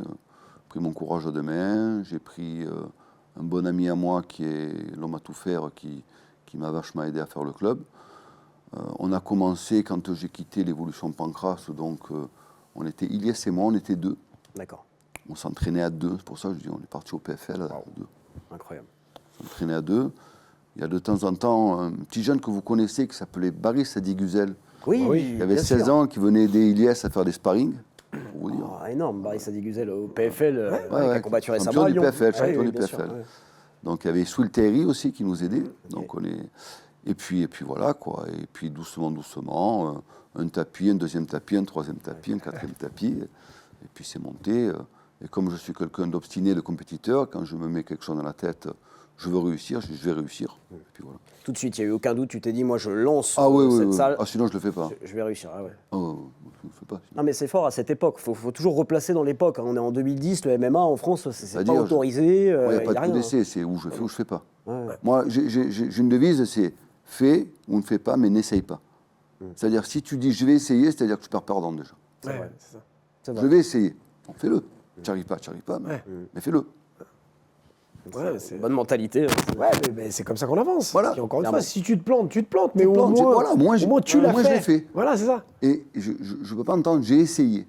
pris mon courage à deux mains, j'ai pris un bon ami à moi qui est l'homme à tout faire, qui m'a vachement aidé à faire le club. On a commencé quand j'ai quitté l'évolution Pancras, donc on était Ilyes et moi, on était 2. D'accord. On s'entraînait à 2, c'est pour ça que je dis on est parti au PFL à 2. Incroyable. On s'entraînait à 2. Il y a de temps en temps un petit jeune que vous connaissez qui s'appelait Barry Sadigüzel. Oui, Il avait 16 ans, qui venait aider Ilyes à faire des sparring. Pour vous dire. Oh, énorme, Barry Sadigüzel au PFL, qui a combattu récemment champion à du Lyon. PFL, champion Oui, du bien PFL. sûr, ouais. Donc il y avait Souil Terry aussi qui nous aidait. Donc on est... Et puis voilà quoi. Et puis doucement, un tapis, un deuxième tapis, un troisième tapis, un quatrième tapis. Et puis c'est monté. Et comme je suis quelqu'un d'obstiné, de compétiteur, quand je me mets quelque chose dans la tête, je veux réussir, je vais réussir. Et puis voilà. Tout de suite, il n'y a eu aucun doute, tu t'es dit, moi je lance Oui, cette salle, sinon je le fais pas. je vais réussir. Ah ouais. Je le fais pas. Sinon. Non mais c'est fort à cette époque, il faut toujours replacer dans l'époque. On est en 2010, le MMA en France, c'est pas autorisé, Il n'y a pas de rien. coup d'essai, c'est où je fais ou je fais pas. Ouais. Moi, j'ai une devise, c'est fais ou ne fais pas, mais n'essaye pas. C'est-à-dire, si tu dis je vais essayer, c'est-à-dire que tu perds perdant déjà. Ouais, vrai. c'est ça. C'est Je vrai. vais essayer. Bon, fais-le. Tu n'y arrives pas, mais fais-le. Ouais, c'est... Bonne mentalité. Ouais, mais c'est comme ça qu'on avance. Voilà. Puis encore une Clairement. fois, si tu te plantes, tu te plantes. Mais au plantes, moins, voilà, moi, au moins tu l'as moi, fait. je l'ai fait. Voilà, c'est ça. Et je ne peux pas entendre j'ai essayé.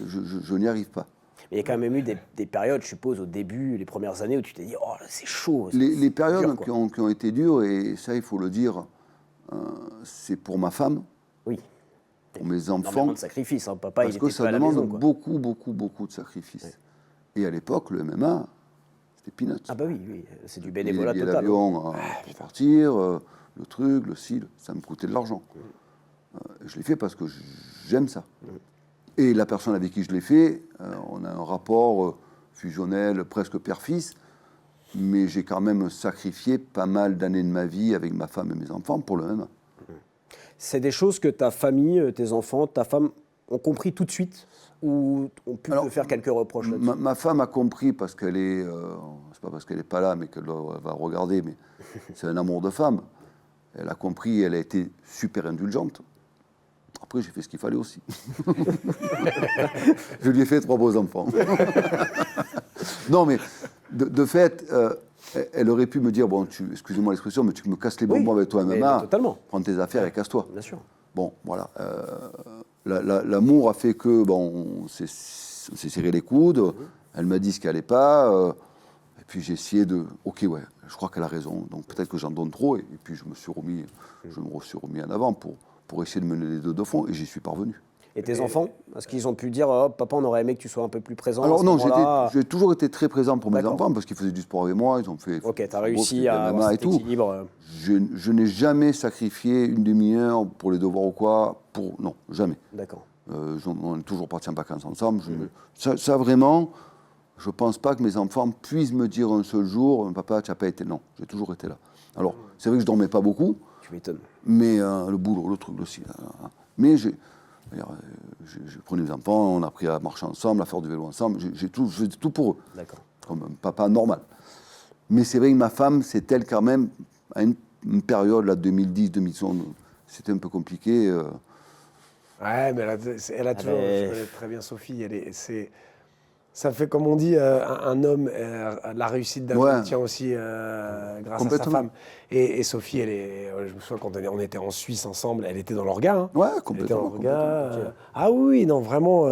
Je n'y arrive pas. Mais il y a quand même eu des périodes, je suppose, au début, les premières années, où tu t'es dit, oh là, c'est chaud. c'est Les périodes dur, quoi. qui ont été dures, et ça, il faut le dire, c'est pour ma femme, Oui. pour mes Énormément enfants, de sacrifices. Hein. Papa, parce il que était ça pas à la demande maison. Quoi. beaucoup de sacrifices. Ouais. Et à l'époque, le MMA, c'était peanuts. Ah bah oui, oui, c'est du Les bénévolat billets total. hein. d'avion pour partir, le truc, le cil, ça me coûtait de l'argent. Je l'ai fait parce que j'aime ça. Et la personne avec qui je l'ai fait, on a un rapport fusionnel, presque père-fils, mais j'ai quand même sacrifié pas mal d'années de ma vie avec ma femme et mes enfants pour le MMA. C'est des choses que ta famille, tes enfants, ta femme ont compris tout de suite ou ont pu te faire quelques reproches là-dessus? Ma femme a compris parce qu'elle est, c'est pas parce qu'elle n'est pas là, mais qu'elle va regarder, mais c'est un amour de femme. Elle a compris, elle a été super indulgente. Après, j'ai fait ce qu'il fallait aussi. Je lui ai fait 3 beaux enfants. Non, mais de fait, elle aurait pu me dire, bon, excusez-moi l'expression, mais tu me casses les bonbons avec toi mais MMA, totalement. prends tes affaires et casse-toi. Bien sûr. Bon, voilà. L'amour a fait que, bon, on s'est serré les coudes. Elle m'a dit ce qui n'allait pas. Et puis j'ai essayé de... Ok, ouais, je crois qu'elle a raison. Donc peut-être que j'en donne trop. Et puis je me suis remis en avant pour essayer de mener les deux de fond. Et j'y suis parvenu. Et tes enfants, est-ce qu'ils ont pu dire, oh, papa, on aurait aimé que tu sois un peu plus présent? Alors à ce non, moment-là j'ai toujours été très présent pour mes D'accord. enfants parce qu'ils faisaient du sport avec moi. Ils ont fait... Ok, t'as football, réussi fait à du MMA avoir et cet tout. équilibre. Je n'ai jamais sacrifié une demi-heure pour les devoirs ou quoi. Non, jamais. D'accord. On est toujours partis en vacances ensemble. Ça, vraiment, je ne pense pas que mes enfants puissent me dire un seul jour, papa, tu n'as pas été. Non, j'ai toujours été là. Alors, c'est vrai que je ne dormais pas beaucoup, Tu m'étonnes. mais le boulot, le truc aussi. Mais je prenais les enfants, on a appris à marcher ensemble, à faire du vélo ensemble. Je faisais tout pour eux, D'accord. comme un papa normal. Mais c'est vrai que ma femme, c'est elle quand même, à une période, là, 2010-2011, c'était un peu compliqué. Ouais, mais elle a toujours... mais- Je connais très bien Sophie. Ça fait, comme on dit, un homme, la réussite d'un homme tient aussi grâce à sa Complètement. femme. Et Sophie, je me souviens quand on était en Suisse ensemble, elle était dans l'orga. Hein. Ouais, Elle était dans complètement. l'orga. Ah oui, non, vraiment,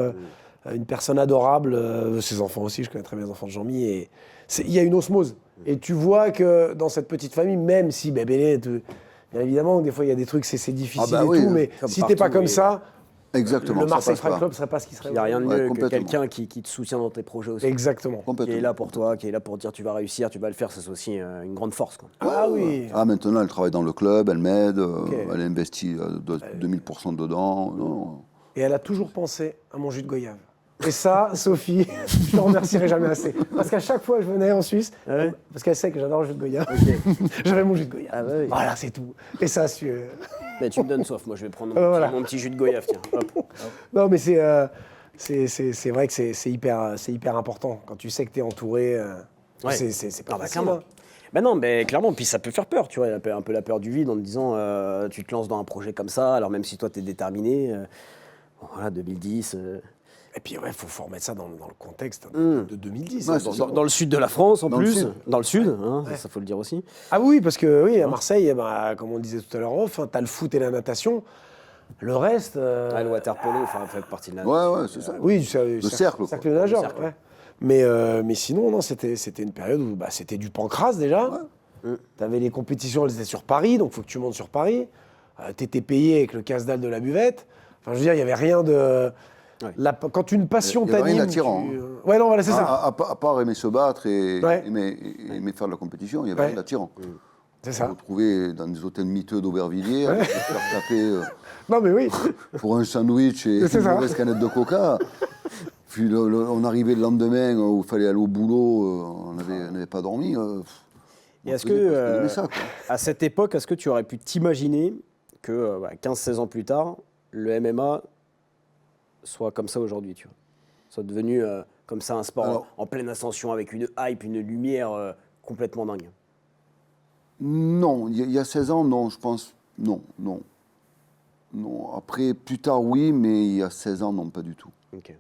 une personne adorable. Ses enfants aussi, je connais très bien les enfants de Jean-Mi. Et il y a une osmose. Et tu vois que dans cette petite famille, même si bébé, bien évidemment, des fois, il y a des trucs, c'est difficile Ah bah et oui, tout, mais comme si t'es pas partout, comme oui. ça, Exactement. le ça Marseille passe Fight pas. Club serait pas ce qu'il serait. Il n'y a rien de Ouais, mieux que complètement. quelqu'un qui te soutient dans tes projets aussi. Exactement. Qui Complètement. est là pour toi, qui est là pour dire tu vas réussir, tu vas le faire, c'est aussi une grande force. Quoi. Ah oui. Ah, maintenant, elle travaille dans le club, elle m'aide, elle investit 2000% dedans. Non. Et elle a toujours pensé à mon jus de goyave. Et ça, Sophie, je ne remercierai jamais assez. Parce qu'à chaque fois que je venais en Suisse, Ouais. parce qu'elle sait que j'adore le jus de goyave, j'avais mon jus de goyave. Ah bah oui. Voilà, c'est tout. Et ça, Mais tu me donnes soif, moi je vais prendre Voilà. mon petit jus de goyave, tiens. Hop. Non, mais c'est vrai que c'est hyper important. Quand tu sais que tu es entouré, Ouais. c'est pas Ah bah, facile. clairement. Hein. Ben non, mais clairement, puis ça peut faire peur, tu vois, un peu la peur du vide en te disant tu te lances dans un projet comme ça, alors même si toi tu es déterminé, bon, voilà, 2010. Et puis, il faut remettre ça dans le contexte de 2010. Ouais, hein. c'est ça. Dans le sud de la France en Dans le plus, sud. dans le sud, hein, ça faut le dire aussi. Ah oui, parce que oui, à Marseille, eh ben, comme on le disait tout à l'heure en off, tu as le foot et la natation. Le reste... Ah, le waterpolo, enfin, fait partie de la. Ouais, c'est ça. Oui, Le cercle, quoi. de nageurs. Le cercle. Ouais. Mais sinon, non, c'était une période où c'était du pancrace déjà. Tu avais les compétitions, elles étaient sur Paris, donc il faut que tu montes sur Paris. Tu étais payé avec le casse-dalle de la buvette. Enfin, je veux dire, il n'y avait rien de... Ouais. Quand une passion Il y avait rien t'anime... d'attirant, Ouais, non, voilà, c'est ça. À part aimer se battre et Ouais. aimer faire de la compétition, il y avait Ouais. rien d'attirant. C'est Se ça. retrouver dans des hôtels miteux d'Aubervilliers, à se faire taper Non, mais oui. pour un sandwich et C'est une ça. mauvaise canette de coca. Puis on arrivait le lendemain où il fallait aller au boulot, on n'avait pas dormi. Et est-ce que, à cette époque, est-ce que tu aurais pu t'imaginer que 15-16 ans plus tard, le MMA soit comme ça aujourd'hui, tu vois, soit devenu comme ça un sport en pleine ascension avec une hype, une lumière complètement dingue? Non, il y a 16 ans, non, je pense, non. Après, plus tard, oui, mais il y a 16 ans, non, pas du tout. Ok.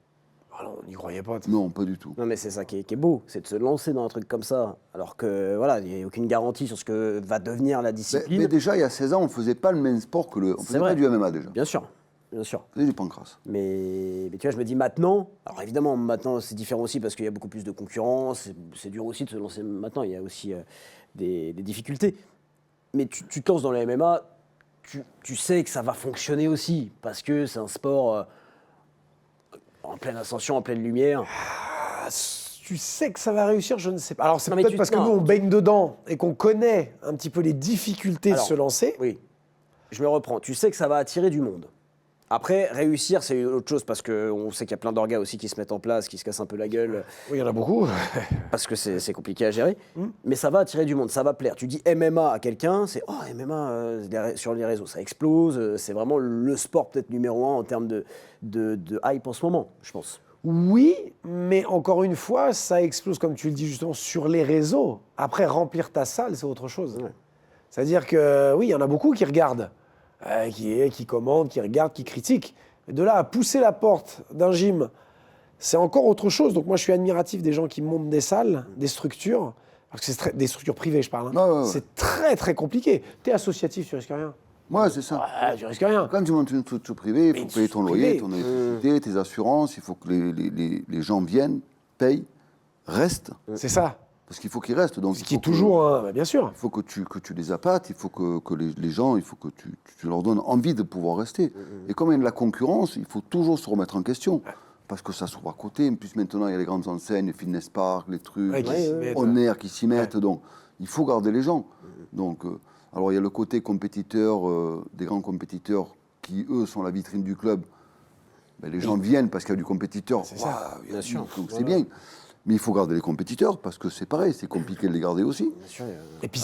Ah non, on n'y croyait pas. Non, pas du tout. Non, mais c'est ça qui est beau, c'est de se lancer dans un truc comme ça, alors que voilà, il n'y a aucune garantie sur ce que va devenir la discipline. Mais déjà, il y a 16 ans, on ne faisait pas le même sport que on faisait pas du MMA déjà. Bien sûr, bien sûr. On faisait du pancrace. Mais tu vois, je me dis maintenant, alors évidemment, maintenant c'est différent aussi parce qu'il y a beaucoup plus de concurrence, c'est dur aussi de se lancer maintenant, il y a aussi des difficultés. Mais tu te lances dans le MMA, tu sais que ça va fonctionner aussi, parce que c'est un sport en pleine ascension, en pleine lumière. Ah, tu sais que ça va réussir, je ne sais pas. Alors c'est Non, mais peut-être parce que nous, on baigne dedans et qu'on connaît un petit peu les difficultés de se lancer. Oui, je me reprends. Tu sais que ça va attirer du monde. Après, réussir, c'est autre chose, parce qu'on sait qu'il y a plein d'orgas aussi qui se mettent en place, qui se cassent un peu la gueule. Oui, il y en a beaucoup. Parce que c'est compliqué à gérer. Mais ça va attirer du monde, ça va plaire. Tu dis MMA à quelqu'un, c'est « Oh, MMA, sur les réseaux, ça explose. » C'est vraiment le sport peut-être numéro 1 en termes de hype en ce moment, je pense. Oui, mais encore une fois, ça explose, comme tu le dis justement, sur les réseaux. Après, remplir ta salle, c'est autre chose. Ouais. C'est-à-dire que, oui, il y en a beaucoup qui regardent, qui commentent, qui regardent, qui critiquent. Mais de là à pousser la porte d'un gym, c'est encore autre chose. Donc moi, je suis admiratif des gens qui montent des salles, des structures, parce que c'est des structures privées, je parle. Hein. Ouais. C'est très, très compliqué. Tu es associatif, tu risques rien. Ouais, c'est ça. Tu risques rien. Quand tu montes une structure privée, il faut une payer ton structure loyer, privée. ton électricité, tes assurances, il faut que les gens viennent, payent, restent, C'est ça. parce qu'il faut qu'ils restent. Donc, Ce qui est toujours, bien sûr. Il faut que tu les appâtes, il faut que les gens, il faut que tu leur donnes envie de pouvoir rester. Et comme il y a de la concurrence, il faut toujours se remettre en question. Parce que ça s'ouvre à côté. En plus, maintenant, il y a les grandes enseignes, les fitness parks, les trucs, Ouais, qui s'y mettent. On air qui s'y mettent. Donc, il faut garder les gens. Donc, alors, il y a le côté compétiteur, des grands compétiteurs qui, eux, sont la vitrine du club. Ben, les gens viennent parce qu'il y a du compétiteur. C'est ça, bien sûr. Donc, c'est bien. Mais il faut garder les compétiteurs parce que c'est pareil, c'est compliqué de les garder aussi. Bien sûr, Et puis,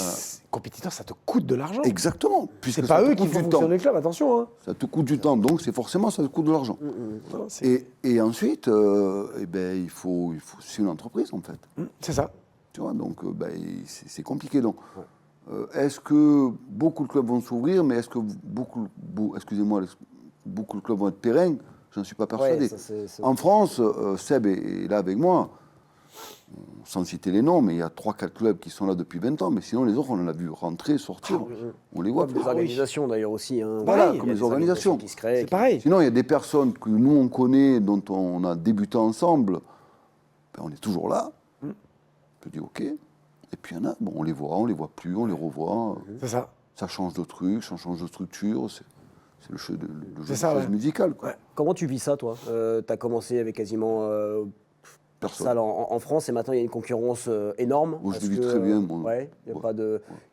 compétiteur, ça te coûte de l'argent. Exactement. Puisque C'est ça pas te eux qui coûte font du fonctionner temps. le club, attention. Hein. Ça te coûte du temps, donc c'est forcément ça te coûte de l'argent. Non, c'est Et ensuite, il faut c'est une entreprise en fait. c'est ça. Tu vois, donc c'est compliqué. Donc, est-ce que beaucoup de clubs vont s'ouvrir, mais est-ce que beaucoup de clubs vont être pérennes? Je n'en suis pas persuadé. Ouais, ça, c'est- En France, Seb est là avec moi. Sans citer les noms, mais il y a 3-4 clubs qui sont là depuis 20 ans, mais sinon les autres, on en a vu rentrer, sortir. On les voit Comme plus. des organisations d'ailleurs aussi. Hein. Voilà, Il y a comme les des organisations. qui se créent. C'est pareil. Sinon, il y a des personnes que nous, on connaît, dont on a débuté ensemble. Ben, on est toujours là. On peut dire OK. Et puis, il y en a, bon, on les voit plus, on les revoit. C'est ça. Ça change de truc, ça change de structure. C'est le jeu de ça, choses ouais. musicales. Quoi. Ouais. Comment tu vis ça, toi? Tu as commencé avec quasiment Personne. salle en France et maintenant il y a une concurrence énorme. Moi, je Est-ce le vis que, très bien, moi. Ouais, il n'y a Ouais.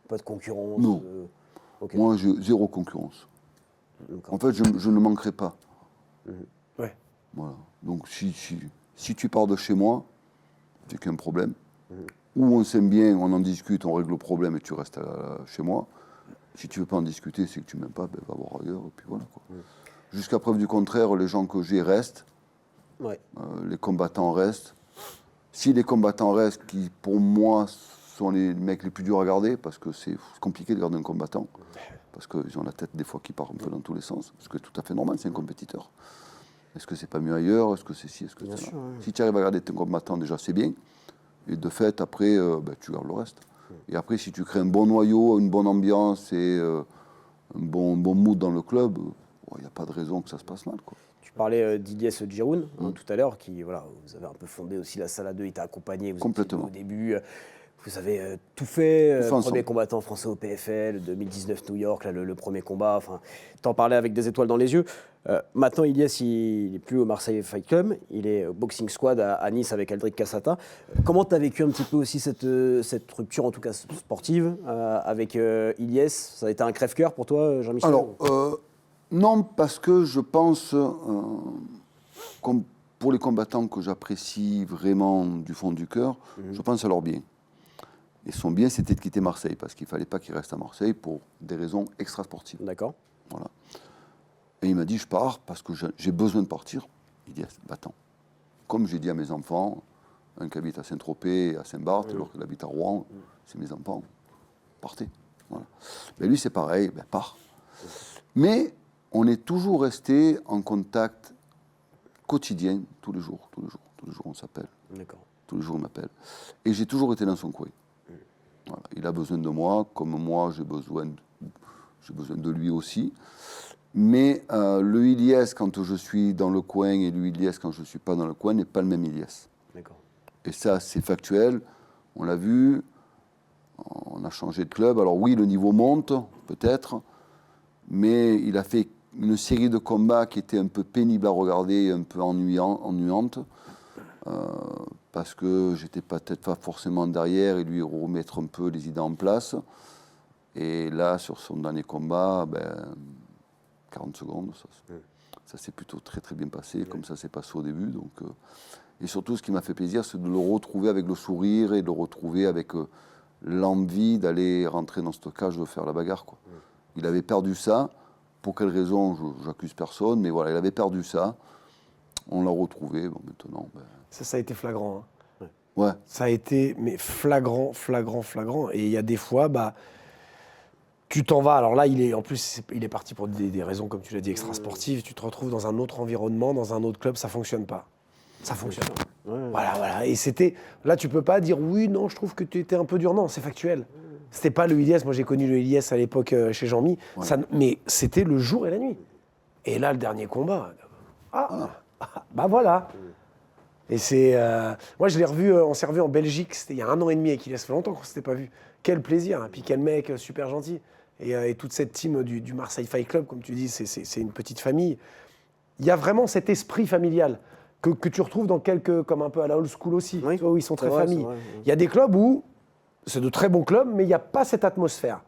pas de concurrence. Non. Ok. Moi, j'ai zéro concurrence. D'accord. En fait, je ne manquerai pas. Ouais. Voilà. Donc, si tu pars de chez moi, c'est qu'un problème. Ou on s'aime bien, on en discute, on règle le problème et tu restes chez moi. Si tu veux pas en discuter, c'est que tu m'aimes pas, ben, va voir ailleurs. Et puis voilà, quoi. Jusqu'à preuve du contraire, les gens que j'ai restent, Ouais. les combattants restent. Si les combattants restent, qui pour moi sont les mecs les plus durs à garder, parce que c'est compliqué de garder un combattant, parce qu'ils ont la tête des fois qui part un peu dans tous les sens, ce qui est tout à fait normal, c'est un compétiteur. Est-ce que c'est pas mieux ailleurs? Est-ce que c'est ci? Est-ce que Bien c'est là? sûr, ouais. Si tu arrives à garder ton combattant, déjà c'est bien. Et de fait, après, tu gardes le reste. Et après, si tu crées un bon noyau, une bonne ambiance et un bon mood dans le club, il n'y a pas de raison que ça se passe mal, quoi. Tu parlais d'Ilyes Giroun tout à l'heure, qui, voilà, vous avez un peu fondé aussi la salle à deux, il t'a accompagné, vous étiez Complètement. au début, vous avez tout fait, Tout fait ensemble. premier combattant français au PFL, 2019 New York, là, le premier combat, enfin, t'en parlais avec des étoiles dans les yeux. Maintenant, Ilyes, il n'est plus au Marseille Fight Club, il est au Boxing Squad à Nice avec Aldric Cassata. Comment tu as vécu un petit peu aussi cette rupture, en tout cas sportive, avec Ilyes? Ça a été un crève-cœur pour toi, Jean-Michel? Alors, non, parce que je pense, comme pour les combattants que j'apprécie vraiment du fond du cœur, je pense à leur bien. Et son bien, c'était de quitter Marseille, parce qu'il ne fallait pas qu'il reste à Marseille pour des raisons extrasportives. D'accord. Voilà. Et il m'a dit, je pars parce que j'ai besoin de partir. Il dit, va-t'en. Comme j'ai dit à mes enfants, un qui habite à Saint-Tropez et à Saint-Barth, l'autre qui habite à Rouen, c'est mes enfants, partez. Voilà. Mais lui, c'est pareil, part. Mais on est toujours resté en contact quotidien, tous les jours on s'appelle. D'accord. Tous les jours, on m'appelle. Et j'ai toujours été dans son coin. Voilà. Il a besoin de moi, comme moi, j'ai besoin de lui aussi. Mais le Ilyes, quand je suis dans le coin, et le Ilyes, quand je ne suis pas dans le coin, n'est pas le même Ilyes. D'accord. Et ça, c'est factuel. On l'a vu. On a changé de club. Alors oui, le niveau monte, peut-être. Mais il a fait une série de combats qui étaient un peu pénibles à regarder, un peu ennuyantes. Parce que j'étais peut-être pas forcément derrière et lui remettre un peu les idées en place. Et là, sur son dernier combat, 40 secondes, ça s'est plutôt très très bien passé, comme ça s'est passé au début. Donc, et surtout, ce qui m'a fait plaisir, c'est de le retrouver avec le sourire et de le retrouver avec l'envie d'aller rentrer dans ce cage, de faire la bagarre, quoi. Il avait perdu ça. Pour quelle raison, j'accuse personne, mais voilà, il avait perdu ça. On l'a retrouvé. Bon, maintenant, Ça a été flagrant. Hein. Ouais. Ça a été flagrant. Et il y a des fois, tu t'en vas. Alors là, il est parti pour des raisons, comme tu l'as dit, extrasportives. Tu te retrouves dans un autre environnement, dans un autre club, ça fonctionne pas. Ça fonctionne. Voilà. Et là, tu peux pas dire oui, non, je trouve que tu étais un peu dur. Non, c'est factuel. C'était pas le Ilyes. Moi, j'ai connu le Ilyes à l'époque chez Jean-Mi. Ouais. Mais c'était le jour et la nuit. Et là, le dernier combat, voilà. Et c'est... moi, je l'ai revu, on s'est revu en Belgique, c'était il y a 1 an et demi avec Ilyes, ça fait longtemps qu'on ne s'était pas vu. Quel plaisir, hein. Puis quel mec super gentil. Et toute cette team du Marseille Fight Club, comme tu dis, c'est une petite famille. Il y a vraiment cet esprit familial que tu retrouves dans quelques, comme un peu à la old school aussi, oui. tu vois, où ils sont très famille. Il y a des clubs où c'est de très bons clubs, mais il n'y a pas cette atmosphère.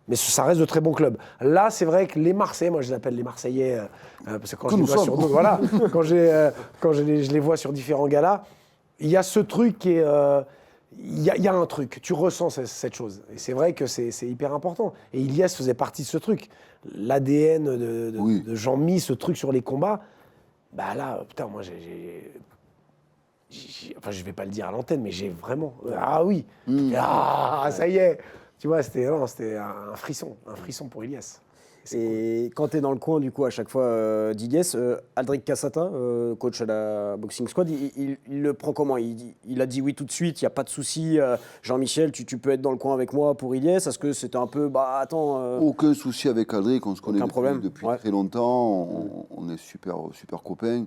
Mais ça reste de très bons clubs. Là, c'est vrai que les Marseillais, moi je les appelle les Marseillais, parce que quand je les vois sur voilà, quand je les vois sur différents galas, il y a ce truc qui est... Il y a un truc, tu ressens cette chose. Et c'est vrai que c'est hyper important. Et Ilyes faisait partie de ce truc. L'ADN de Jean-Mi, ce truc sur les combats, là, putain, moi enfin, je vais pas le dire à l'antenne, mais j'ai vraiment... Ah oui ça y est. Tu vois, c'était un frisson pour Ilyes. Et quand tu es dans le coin, du coup, à chaque fois d'Ilyes, Aldric Cassata, coach à la Boxing Squad, il le prend comment? Il a dit oui tout de suite, il n'y a pas de souci. Jean-Michel, tu peux être dans le coin avec moi pour Ilyes. Est-ce que c'était un peu, attends... Aucun souci avec Aldric, on se connaît depuis ouais. très longtemps, on est super copains.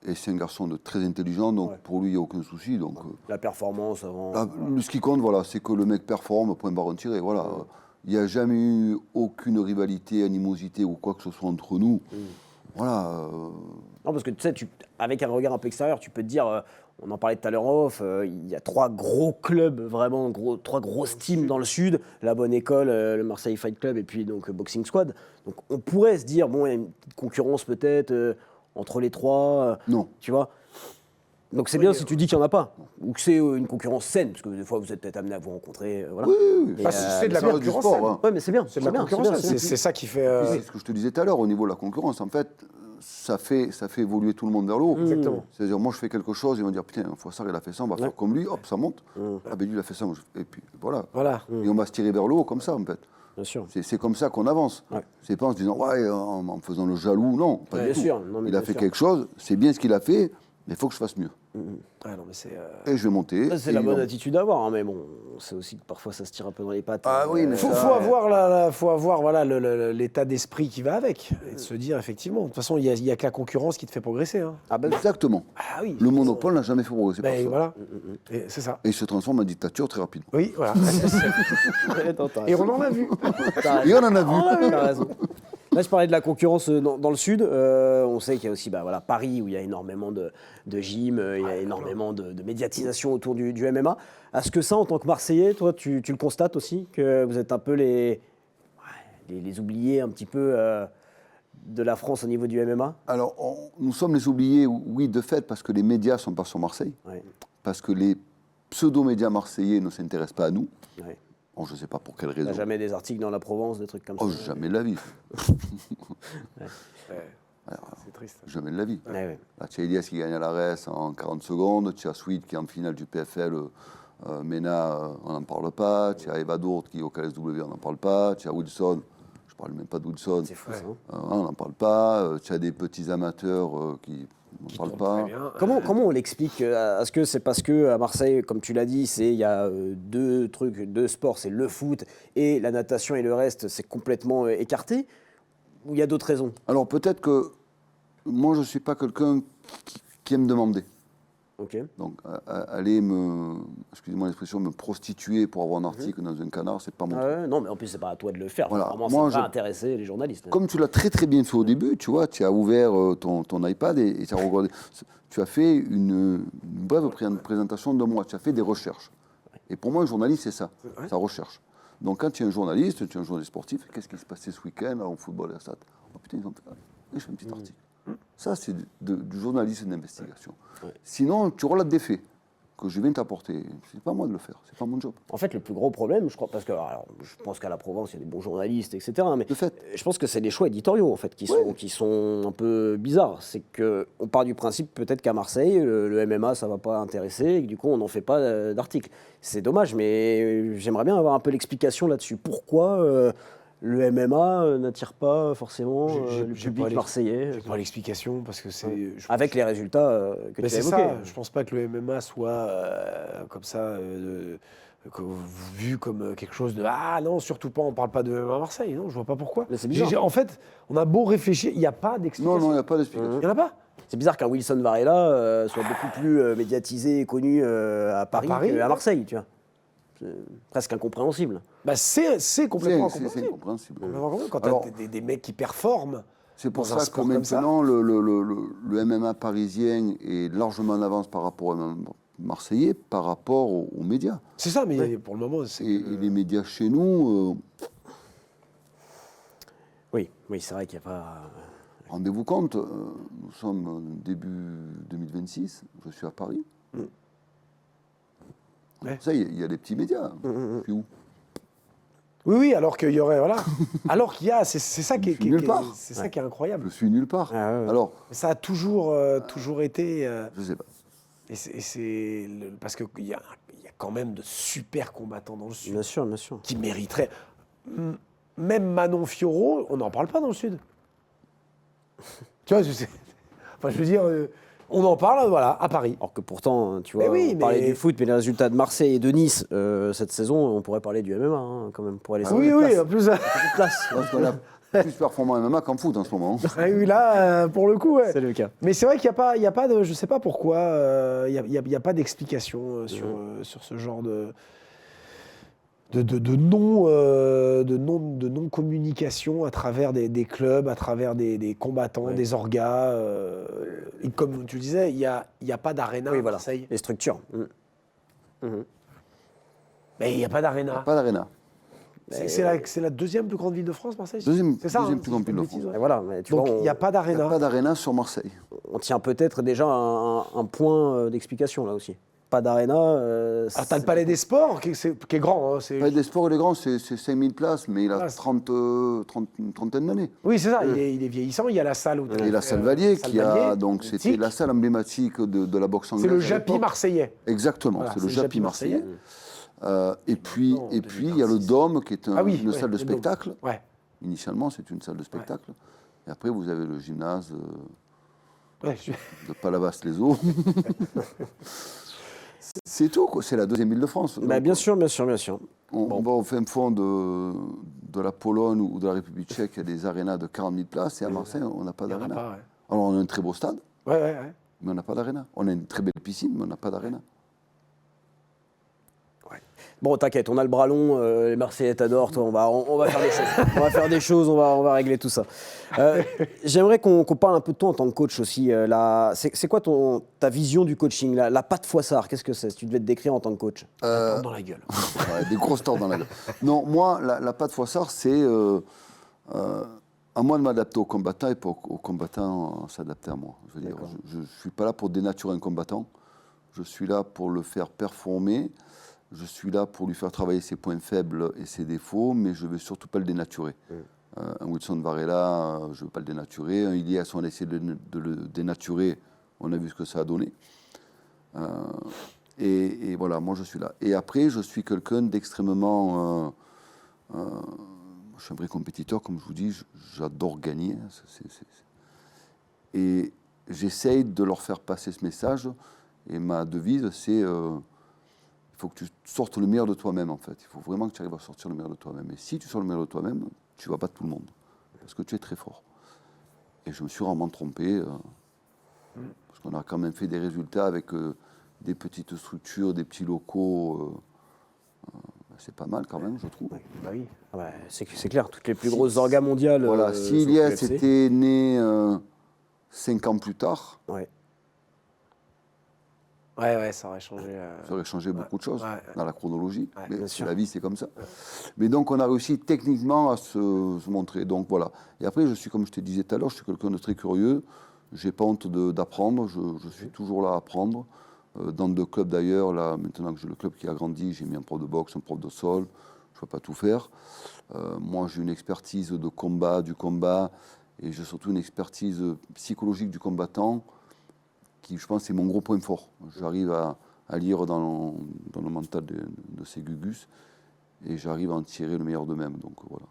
Et c'est un garçon très intelligent, donc pour lui, il n'y a aucun souci. Donc, la performance avant... ce qui compte, c'est que le mec performe, point barre tiré. Voilà. Il n'y a jamais eu aucune rivalité, animosité ou quoi que ce soit entre nous. Voilà. Non, parce que tu sais, avec un regard un peu extérieur, tu peux te dire, on en parlait tout à l'heure en off, il y a 3 gros clubs, vraiment 3 grosses teams dans le sud, la Bonne École, le Marseille Fight Club et puis donc Boxing Squad. Donc on pourrait se dire, bon, il y a une petite concurrence peut-être entre les 3. Non. Tu vois. Donc c'est bien si tu dis qu'il n'y en a pas, ou que c'est une concurrence saine, parce que des fois vous êtes peut-être amené à vous rencontrer. Voilà. Oui. C'est de la concurrence saine. Ouais, mais c'est bien. C'est de la concurrence saine. C'est ça qui fait... C'est ce que je te disais tout à l'heure, au niveau de la concurrence, en fait, ça fait évoluer tout le monde vers le haut. Exactement. C'est-à-dire, moi je fais quelque chose, ils vont dire, putain, Fouassar il a fait ça, on va faire comme lui, hop, ça monte. Ah ben lui il a fait ça, et puis voilà. Et on va se tirer vers le haut comme ça, en fait. Bien sûr. C'est comme ça qu'on avance. Ouais. C'est pas en se disant, en faisant le jaloux, non. Pas du tout. Sûr. Non, mais il a fait quelque chose, c'est bien ce qu'il a fait, mais il faut que je fasse mieux. Ah non, mais c'est... Et je vais monter. Ça, c'est la bonne attitude à avoir, hein, mais bon, on sait aussi que parfois ça se tire un peu dans les pattes. Ah oui, mais faut avoir voilà, l'état d'esprit qui va avec, et de se dire effectivement, de toute façon, il y a que la concurrence qui te fait progresser. Hein. Exactement. Ah oui. Le monopole n'a jamais fait progresser personne. Voilà. Et c'est ça. Et il se transforme en dictature très rapidement. Oui, voilà. Et on en a vu. Et on en a vu. T'as raison. Là, je parlais de la concurrence dans le sud. On sait qu'il y a aussi Paris, où il y a énormément de gym, il y a énormément de médiatisation autour du MMA. Est-ce que ça, en tant que Marseillais, toi, tu le constates aussi, que vous êtes un peu les oubliés un petit peu de la France au niveau du MMA? Alors, nous sommes les oubliés, oui, de fait, parce que les médias ne sont pas sur Marseille, Ouais. parce que les pseudo-médias marseillais ne s'intéressent pas à nous. Ouais. Bon, je ne sais pas pour quelle T'as raison. jamais des articles dans la Provence, des trucs comme Oh, ça? jamais de la vie. C'est triste. Jamais de la vie. Ouais, ouais. Là, tu as Elias qui gagne à l'ARES en 40 secondes, tu as Sweet qui est en finale du PFL, Mena, on n'en parle pas, tu as Eva Dourte qui est au KSW, on n'en parle pas, tu as Wilson, je ne parle même pas de Wilson, C'est fou, ça. on n'en parle pas, tu as des petits amateurs qui n'en parlent pas. Comment on l'explique? Est-ce que c'est parce que à Marseille, comme tu l'as dit, il y a deux sports, c'est le foot et la natation, et le reste, c'est complètement écarté? Ou il y a d'autres raisons? Alors peut-être que moi je ne suis pas quelqu'un qui aime demander. Ok. Donc aller excusez-moi l'expression, me prostituer pour avoir un article dans un canard, c'est pas mon truc. Non, mais en plus, c'est pas à toi de le faire. Voilà. Vraiment, Moi, ça va intéresser les journalistes. Comme tu l'as très très bien fait au début, tu vois, tu as ouvert ton iPad et tu as regardé. Tu as fait une brève présentation de moi, tu as fait des recherches. Et pour moi, un journaliste, c'est ça, sa recherche. Donc quand tu es un journaliste sportif, qu'est-ce qui se passait ce week-end au football et à ça? Oh putain, ils ont fait ça. Et je fais un petit article. Ça, c'est du journalisme d'investigation. Ouais. Sinon, tu relates des faits que je viens t'apporter. C'est pas moi de le faire, c'est pas mon job. En fait, le plus gros problème, je crois, parce que alors, je pense qu'à la Provence, il y a des bons journalistes, etc. Mais De fait. je pense que c'est les choix éditoriaux, en fait, qui sont un peu bizarres. C'est qu'on part du principe, peut-être qu'à Marseille, le MMA, ça va pas intéresser, et que du coup, on n'en fait pas d'articles. C'est dommage, mais j'aimerais bien avoir un peu l'explication là-dessus. Pourquoi le MMA n'attire pas forcément le public marseillais? J'ai pas l'explication parce que c'est. Avec les résultats que Mais tu as c'est évoqués. ça, je pense pas que le MMA soit comme ça, vu comme quelque chose de « Ah non, surtout pas, on parle pas de MMA à Marseille ». Non, je vois pas pourquoi. Mais c'est bizarre. En fait, on a beau réfléchir, il n'y a pas d'explication. Non, il n'y a pas d'explication. Il n'y en a pas. C'est bizarre qu'un Wilson Varela soit beaucoup plus médiatisé et connu à Paris Paris, qu'à ouais. Marseille, tu vois. C'est presque incompréhensible. Bah, c'est complètement C'est incompréhensible. incompréhensible. Quand tu Alors, as des mecs qui performent, C'est pour dans un ça que sport comme ça. maintenant, le MMA parisien est largement en avance par rapport au MMA marseillais, par rapport aux médias. c'est ça, mais pour le moment, c'est. Et les médias chez nous, Oui, c'est vrai qu'il n'y a pas. rendez-vous compte, nous sommes début 2026, je suis à Paris. Ouais. Ça, il y a des petits médias. Puis où Oui, alors qu'il y aurait. Voilà. Alors qu'il y a. C'est ça qui est, Nulle part. c'est ça qui est incroyable. Je suis nulle part. Ah, ouais. Alors, Ça a toujours été. je sais pas. Parce qu'il y a quand même de super combattants dans le Sud Bien sûr, bien sûr. qui mériteraient. Même Manon Fiorot, on n'en parle pas dans le Sud. Tu vois, enfin, je veux dire, on en parle, voilà, à Paris. Alors que pourtant, tu vois, Mais oui, on parlait mais- du foot, mais les résultats de Marseille et de Nice cette saison, on pourrait parler du MMA hein, quand même, pour aller Oui, en plus. place. Parce qu'on a plus performant en MMA qu'en foot en ce moment. Oui, là, pour le coup, ouais. C'est le cas. Mais c'est vrai qu'il n'y a pas de. Je sais pas pourquoi, il n'y a pas d'explication sur ce genre de non-communication à travers des clubs, à travers des combattants, des orgas. Et comme tu disais, il n'y a pas d'aréna Oui, à voilà. Marseille. Les structures. Mais il n'y a pas d'aréna. Pas d'aréna. C'est la deuxième plus grande ville de France, Marseille. Deuxième C'est ça, plus si grande je dis pas ville de bêtises, France. ouais. Et voilà, mais tu Donc vois, il n'y a pas Il n'y a d'aréna. pas d'aréna sur Marseille. on tient peut-être déjà un point d'explication là aussi. Pas d'aréna. Alors t'as le Palais des Sports qui est grand. Hein, Le Palais des Sports, il est grand, c'est 5000 places, mais il a Ah, une trentaine d'années. Oui, c'est ça, il est vieillissant, il y a la salle où Et la salle Valier, c'était la salle emblématique de la boxe anglaise. C'est le à Japi l'époque. marseillais. Exactement, Voilà, c'est le Japi marseillais. Et puis, Non, il y a le 2026. Dôme, qui est une salle de le Dôme. spectacle. Ouais. Initialement, c'est une salle de spectacle. Et après, vous avez le gymnase Ouais, de Palavas-les-Eaux. C'est tout, quoi. C'est la deuxième ville de France. Bah, Donc, bien sûr. on va au fin fond de la Pologne ou de la République tchèque, il y a des arénas de 40 000 places, et à Marseille, on n'a pas il y en a d'aréna. pas, ouais. Alors, on a un très beau stade, Ouais. mais on n'a pas d'aréna. On a une très belle piscine, mais on n'a pas d'aréna. Bon, t'inquiète, on a le bras long, les Marseillais t'adorent, toi, on va faire des choses. On va faire des choses, on va régler tout ça. J'aimerais qu'on parle un peu de toi en tant que coach aussi. C'est quoi ta vision du coaching, la patte Foissard, qu'est-ce que c'est si tu devais te décrire en tant que coach? Dans la gueule. Ouais, des grosses torts dans la gueule. Non, moi, la patte Foissard, c'est à moi de m'adapter aux combattants et pas aux combattants s'adapter à moi. Je veux dire, je ne suis pas là pour dénaturer un combattant. Je suis là pour le faire performer. Je suis là pour lui faire travailler ses points faibles et ses défauts, mais je ne veux surtout pas le dénaturer. Un Wilson Varela, je ne veux pas le dénaturer. Un Ilias, on a essayé de le dénaturer. On a vu ce que ça a donné. Et voilà, moi je suis là. Et après, je suis quelqu'un d'extrêmement... je suis un vrai compétiteur, comme je vous dis, j'adore gagner. Et j'essaye de leur faire passer ce message. Et ma devise, c'est il faut que tu sortes le meilleur de toi-même, en fait. Il faut vraiment que tu arrives à sortir le meilleur de toi-même. Et si tu sors le meilleur de toi-même, tu vas battre tout le monde. Parce que tu es très fort. Et je me suis vraiment trompé. Parce qu'on a quand même fait des résultats avec des petites structures, des petits locaux. C'est pas mal quand même, je trouve. Oui, bah oui. Ah bah, c'est clair, toutes les plus grosses orgas mondiales. Voilà, si Ilias était né 5 ans plus tard, Ouais, ça aurait changé. ça aurait changé beaucoup de choses dans la chronologie. Ouais, Mais bien sûr. la vie, c'est comme ça. Mais donc, on a réussi techniquement à se montrer. Donc, voilà. Et après, je suis, comme je te disais tout à l'heure, je suis quelqu'un de très curieux. Je n'ai pas honte d'apprendre. Je suis toujours là à apprendre. Dans deux clubs d'ailleurs, là, maintenant que j'ai le club qui a grandi, j'ai mis un prof de boxe, un prof de sol. Je ne peux pas tout faire. Moi, j'ai une expertise de combat, du combat, et j'ai surtout une expertise psychologique du combattant, qui, je pense, est mon gros point fort. J'arrive à lire dans le mental de ces gugus, et j'arrive à en tirer le meilleur d'eux-mêmes. Donc voilà.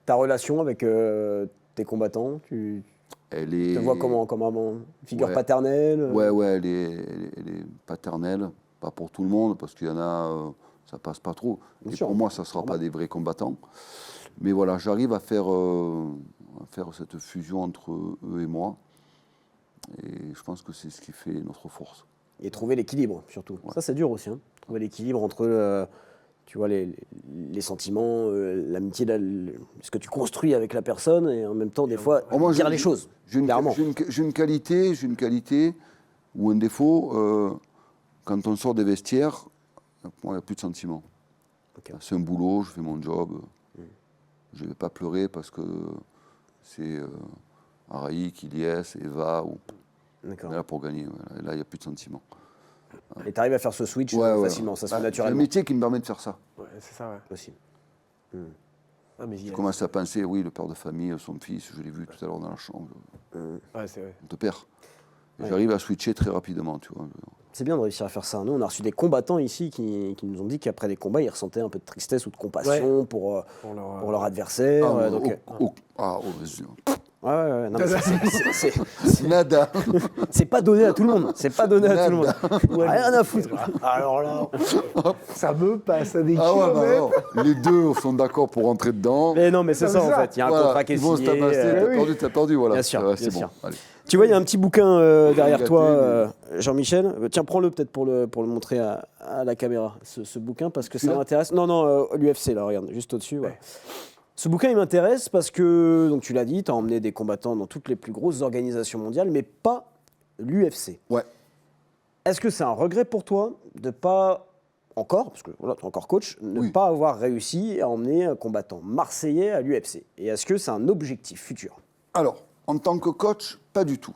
Ta relation avec tes combattants, tu te vois comme une figure paternelle Ouais, elle est paternelle, pas pour tout le monde, parce qu'il y en a, ça passe pas trop. Bien et sûr. pour moi, ça ne sera pas des vrais combattants. Mais voilà, j'arrive à faire cette fusion entre eux et moi. Et je pense que c'est ce qui fait notre force. Et trouver l'équilibre, surtout. Ça, c'est dur aussi. Hein. Trouver l'équilibre entre tu vois, les sentiments, l'amitié, ce que tu construis avec la personne, et en même temps, des fois, dire les choses. Clairement. J'ai une qualité ou un défaut. Quand on sort des vestiaires, moi, il n'y a plus de sentiments. Okay. C'est un boulot, je fais mon job. Je ne vais pas pleurer parce que c'est Araïk, Ilias, Eva. On est là pour gagner. Voilà. Et là, il n'y a plus de sentiments. Et tu arrives à faire ce switch facilement, ça se fait naturellement. C'est le métier qui me permet de faire ça. Ouais, c'est ça, ouais. Possible. Je commence à penser, oui, le père de famille, son fils, je l'ai vu tout à l'heure dans la chambre. Ouais, c'est vrai. On te perd. J'arrive à switcher très rapidement, tu vois. C'est bien de réussir à faire ça. Nous, on a reçu des combattants ici qui nous ont dit qu'après des combats, ils ressentaient un peu de tristesse ou de compassion pour leur adversaire. Vas-y. Ouais. Non, mais Nada. c'est pas donné à tout le monde. C'est pas donné à tout le monde. Rien à foutre. Alors là, ça me passe à des Ah ouais, kilomètres. bah, les deux sont d'accord pour rentrer dedans. Mais non, mais c'est ça en fait. Il y a un contrat qui est ils vont se signé. tabasser, t'as perdu, voilà. Bien sûr, C'est bien bon. sûr. Allez. Tu vois, il y a un petit bouquin derrière Gâté, toi, Jean-Michel. Tiens, prends-le peut-être pour le montrer à la caméra, ce bouquin, parce que ça m'intéresse. Non, l'UFC, là, regarde, juste au-dessus. Ouais. Ce bouquin, il m'intéresse parce que, donc tu l'as dit, tu as emmené des combattants dans toutes les plus grosses organisations mondiales, mais pas l'UFC. Ouais. Est-ce que c'est un regret pour toi de pas encore, parce que voilà, tu es encore coach, ne pas avoir réussi à emmener un combattant marseillais à l'UFC? Et est-ce que c'est un objectif futur? Alors, en tant que coach, pas du tout.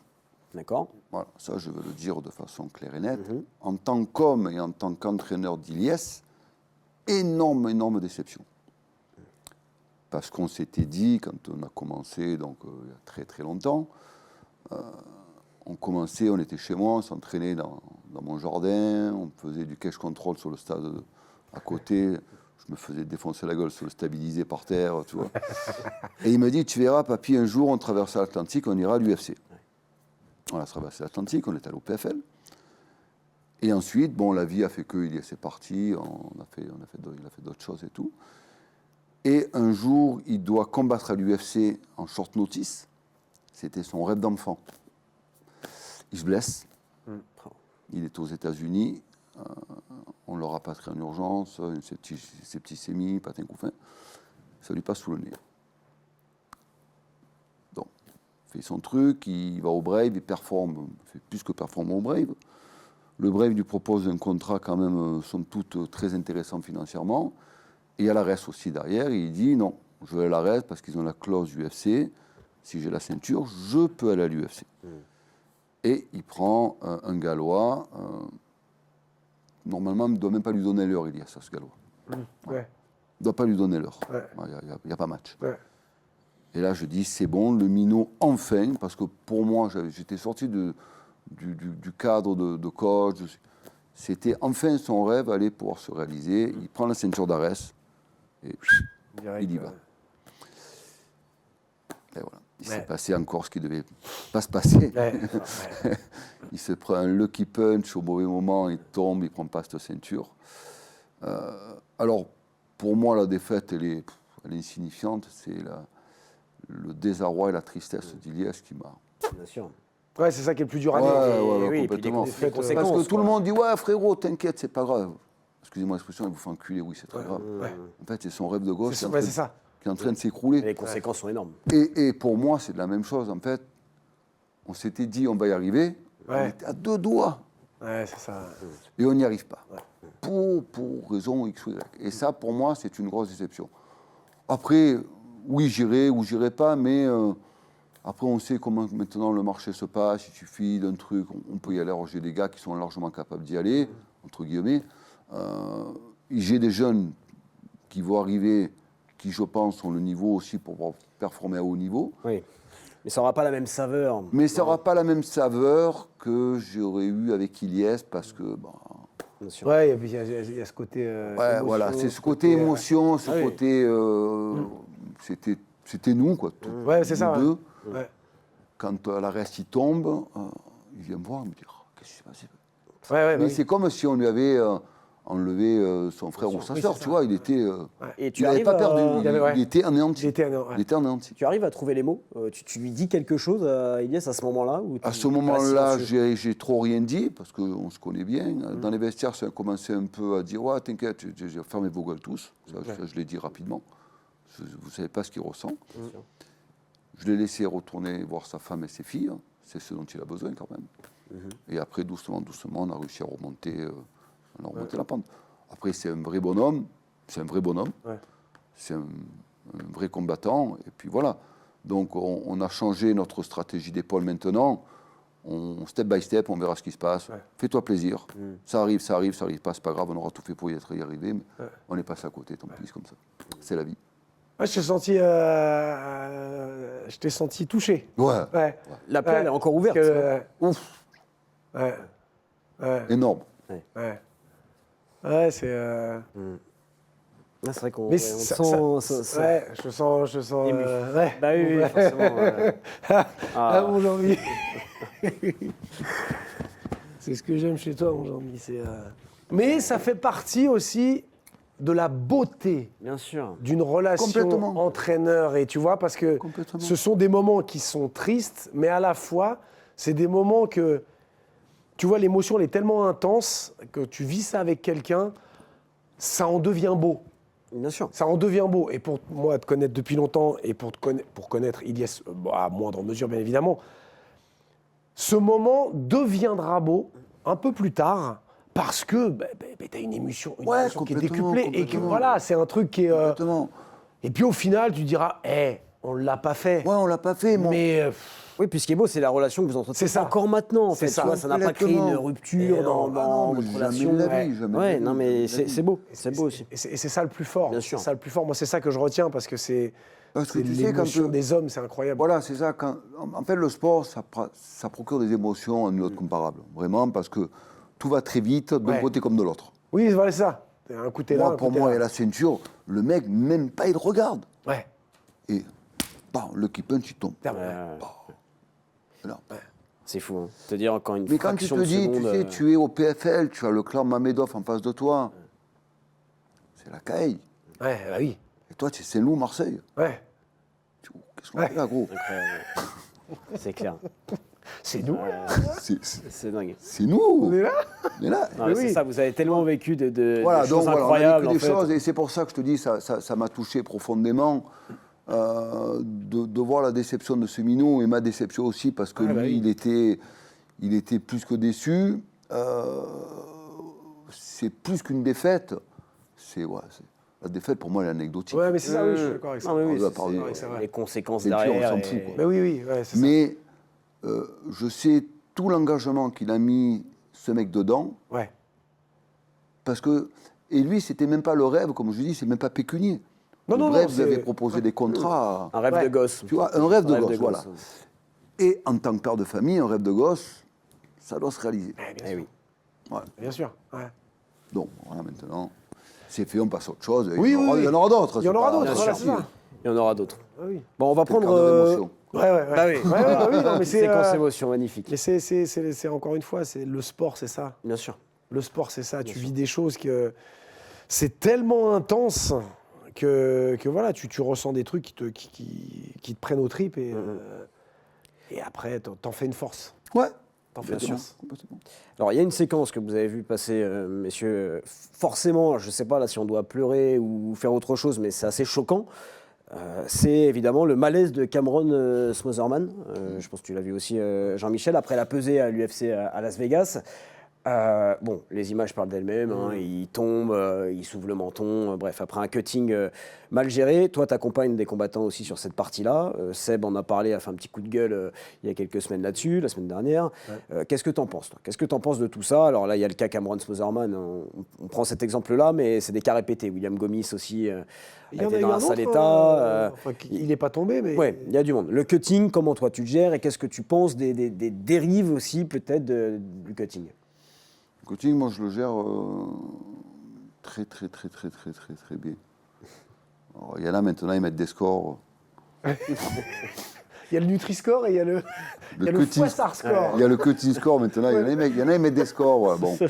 D'accord. Voilà, ça, je veux le dire de façon claire et nette. En tant qu'homme et en tant qu'entraîneur d'Ilias, énorme déception. Parce qu'on s'était dit, quand on a commencé, donc il y a très très longtemps, on était chez moi, on s'entraînait dans mon jardin, on faisait du cash control sur le stade à côté, je me faisais défoncer la gueule sur le stabilisé par terre, tu vois. Et il me dit, tu verras, papy, un jour on traversera l'Atlantique, on ira à l'UFC. On a traversé l'Atlantique, on est allé au PFL. Et ensuite, bon, la vie a fait qu'il est parti, il a fait d'autres choses et tout. Et un jour, il doit combattre à l'UFC en short notice. C'était son rêve d'enfant. Il se blesse. Il est aux États-Unis. On le rapatrie en urgence, une septicémie, patin couffin. Ça lui passe sous le nez. Donc, il fait son truc, il va au Brave, il fait plus que performer au Brave. Le Brave lui propose un contrat quand même, somme toute, très intéressant financièrement. Et il y a la RES aussi derrière, et il dit non, je vais à l'ARES parce qu'ils ont la clause UFC. Si j'ai la ceinture, je peux aller à l'UFC. Et il prend un Gallois. Normalement, il ne doit même pas lui donner l'heure, Elias, à ce Gallois. Ouais. Il ne doit pas lui donner l'heure. Ouais. Il n'y a pas match. Ouais. Et là, je dis, c'est bon, le minot, enfin, parce que pour moi, j'étais sorti du cadre de coach. C'était enfin son rêve, aller pouvoir se réaliser. Il prend la ceinture d'Arès et il y va. Et voilà. Il s'est passé encore ce qui ne devait pas se passer. Il se prend un lucky punch au mauvais moment, il tombe, il ne prend pas cette ceinture. Alors, pour moi, la défaite, elle est insignifiante. C'est le désarroi et la tristesse d'Ilias qui m'a... Bien sûr. Ouais, c'est ça qui est le plus dur à dire. Oui, complètement. et puis les conséquences, parce que tout quoi. le monde dit, ouais, frérot, t'inquiète, c'est pas grave. Excusez-moi l'expression, il vous fait enculer, oui, c'est très grave. Ouais. En fait, c'est son rêve de gosse C'est ça. qui est en train de s'écrouler. Les conséquences sont énormes. Et pour moi, c'est de la même chose. En fait, on s'était dit, on va y arriver. Ouais. On était à 2 doigts. Ouais, c'est ça. Et on n'y arrive pas. Pour raison X ou Y. Et ça, pour moi, c'est une grosse déception. Après, oui, j'irai ou j'irai pas, mais après, on sait comment maintenant le marché se passe. Il suffit d'un truc, on peut y aller. Alors, j'ai des gars qui sont largement capables d'y aller, entre guillemets. J'ai des jeunes qui vont arriver, qui, je pense, ont le niveau aussi pour pouvoir performer à haut niveau. Oui. Mais ça n'aura pas la même saveur. Mais ça n'aura pas la même saveur que j'aurais eu avec Ilias parce que... Bien sûr. Ouais, et puis il y a ce côté. ouais, voilà, c'est ce côté émotion, ce côté. C'était nous, quoi. Ouais, c'est ça. Nous deux. Ouais. Quand la reste, il tombe, il vient me voir et me dire qu'est-ce qui s'est passé. Ouais, Mais c'est comme si on lui avait enlevé son frère ou sa sœur, tu vois, il était. Et Tu n'avais pas perdu, il était anéanti. Il était anéanti. Tu arrives à trouver les mots tu lui dis quelque chose à Ilias à ce moment-là À ce moment-là, j'ai trop rien dit, parce qu'on se connaît bien. Dans les vestiaires, ça a commencé un peu à dire ouais, t'inquiète, j'ai fermé vos gueules tous. Ça, je l'ai dit rapidement. Vous ne savez pas ce qu'il ressent. Je l'ai laissé retourner voir sa femme et ses filles. C'est ce dont il a besoin quand même. Et après, doucement, on a réussi à remonter, la pente. Après, c'est un vrai bonhomme. C'est un vrai bonhomme. Ouais. C'est un vrai combattant. Et puis voilà. Donc, on a changé notre stratégie d'épaule maintenant. Step by step, on verra ce qui se passe. Ouais. Fais-toi plaisir. Ça arrive pas, c'est pas grave. On aura tout fait pour y arriver. Mais on est passé à côté, tant pis, c'est comme ça. C'est la vie. Ouais, je t'ai senti touché. Ouais. La plaie, elle est encore ouverte. Ouf. Ouais. Énorme. Ouais, c'est. C'est vrai qu'on Mais on sent. Ouais, je sens. Ému. Ouais. Bah oui, forcément. Mon Jean-Mi. C'est ce que j'aime chez toi, mon Jean-Mi. Mais ça fait partie aussi de la beauté Bien sûr. d'une relation entraîneur. Et tu vois, parce que ce sont des moments qui sont tristes, mais à la fois, c'est des moments que, tu vois, l'émotion elle est tellement intense que tu vis ça avec quelqu'un, ça en devient beau. Bien sûr. Ça en devient beau. Et pour moi, te connaître depuis longtemps et pour connaître Ilias, à moindre mesure, bien évidemment, ce moment deviendra beau un peu plus tard parce que tu as une émotion qui est décuplée. Et que voilà, c'est un truc qui est. Et puis au final, tu diras, on ne l'a pas fait. Ouais, on l'a pas fait, moi. Mais. Oui, puis ce qui est beau, c'est la relation que vous entretenez encore maintenant. En fait, ça. Tu vois, ça n'a pas créé une rupture dans votre relation. Ouais, non, mais c'est beau. C'est beau aussi. Et c'est ça le plus fort. Bien sûr. C'est ça le plus fort. Moi, c'est ça que je retiens parce que c'est. Parce que tu sais, l'émotion des hommes, c'est incroyable. Voilà, c'est ça. En fait, le sport, ça procure des émotions à nul autre comparable. Vraiment, parce que tout va très vite, d'un côté comme de l'autre. Oui, voilà, c'est ça. Un coup, t'es là, pour moi, et la ceinture, le mec, même pas, il regarde. Ouais. Et, le kick punch, il tombe. C'est fou, hein. Te dire quand une Mais quand tu te dis, tu sais, tu es au PFL, tu as le clan Mamedov en face de toi, c'est la caille. Ouais, bah oui. Et toi, tu es Saint-Loup, Marseille. Ouais. Qu'est-ce qu'on fait là, gros? C'est clair. C'est nous. C'est dingue. C'est nous. On est là. On est là. Non, c'est ça, vous avez tellement vécu de Voilà, des donc choses voilà, incroyables. on a vécu des choses, et c'est pour ça que je te dis, ça m'a touché profondément de voir la déception de ce minot, et ma déception aussi, parce que lui, il était plus que déçu. C'est plus qu'une défaite. La défaite, pour moi, elle est anecdotique. Ouais, mais c'est ça, oui, je suis d'accord avec ça. Non, mais oui, On doit c'est- parler, c'est- c'est vrai. les conséquences Et puis, on derrière. s'en fout, quoi. Mais oui, ouais, c'est ça. Mais je sais tout l'engagement qu'il a mis ce mec dedans, Ouais. parce que... Et lui, c'était même pas le rêve, comme je dis, c'est même pas pécunier. Non, non, Bref, non, vous avez c'est- proposé des contrats... Un rêve Ouais. de gosse. Tu vois, un rêve de Un gosse, voilà. ouais. Et en tant que père de famille, un rêve de gosse, ça doit se réaliser. Eh oui. Voilà. Bien sûr. Ouais. Donc, voilà, maintenant, c'est fait, on passe à autre chose. Oui, Il y en aura d'autres. Il y en c'est aura pas- d'autres, voilà, c'est ça. Il y en aura d'autres. Ah oui. Bon, on va C'est le prendre. quart de l'émotion. Ouais, ouais, ouais. Bah oui. Ouais, ouais, bah oui, non, mais c'est, Séquence émotion magnifique. mais c'est encore une fois, c'est le sport, c'est ça. Bien sûr. Le sport, c'est ça. Tu vis des choses que c'est tellement intense que voilà, tu ressens des trucs qui te prennent aux tripes et après, t'en fais une force. Ouais. T'en fais une sûr. force. Complètement. Alors, il y a une séquence que vous avez vu passer, messieurs. Forcément, je ne sais pas là si on doit pleurer ou faire autre chose, mais c'est assez choquant. C'est évidemment le malaise de Cameron Smotherman. Je pense que tu l'as vu aussi, Jean-Michel, après la pesée à l'UFC à Las Vegas. Bon, les images parlent d'elles-mêmes. Hein, il tombe, il s'ouvre le menton. Bref, après un cutting mal géré. Toi, tu accompagnes des combattants aussi sur cette partie-là. Seb en a parlé, a fait un petit coup de gueule il y a quelques semaines là-dessus, la semaine dernière. Qu'est-ce que tu en penses, toi? Qu'est-ce que tu en penses de tout ça? Alors là, il y a le cas Cameron Smotherman. On prend cet exemple-là, mais c'est des cas répétés. William Gomis aussi Il a y en été a eu dans un un sale autre, état. enfin, il n'est pas tombé, mais. Ouais, il y a du monde. Le cutting, comment toi tu le gères et qu'est-ce que tu penses des dérives aussi peut-être du cutting? Le coaching, moi, je le gère très bien. Alors, il y en a maintenant, ils mettent des scores. Il y a le Nutri-Score et il y a le, il y a le cutting- Fouassard Score. Il y a le cutting score maintenant. Il y en a, ils mettent des scores. Voilà, bon. Je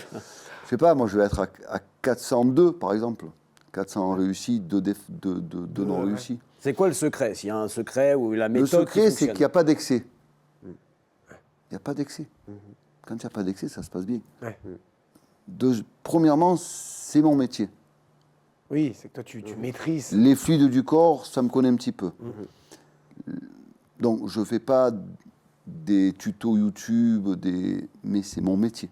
sais pas, moi, je vais être à 402, par exemple. 400 réussis, 2 non réussis. C'est quoi le secret? S'il y a un secret ou la méthode Le secret, qui c'est qu'il n'y a pas d'excès. Il n'y a pas d'excès. Quand il n'y a pas d'excès, ça se passe bien. Ouais. Premièrement, c'est mon métier. Oui, c'est que toi, tu maîtrises. Les fluides du corps, ça me connaît un petit peu. Donc, je ne fais pas des tutos YouTube, mais c'est mon métier.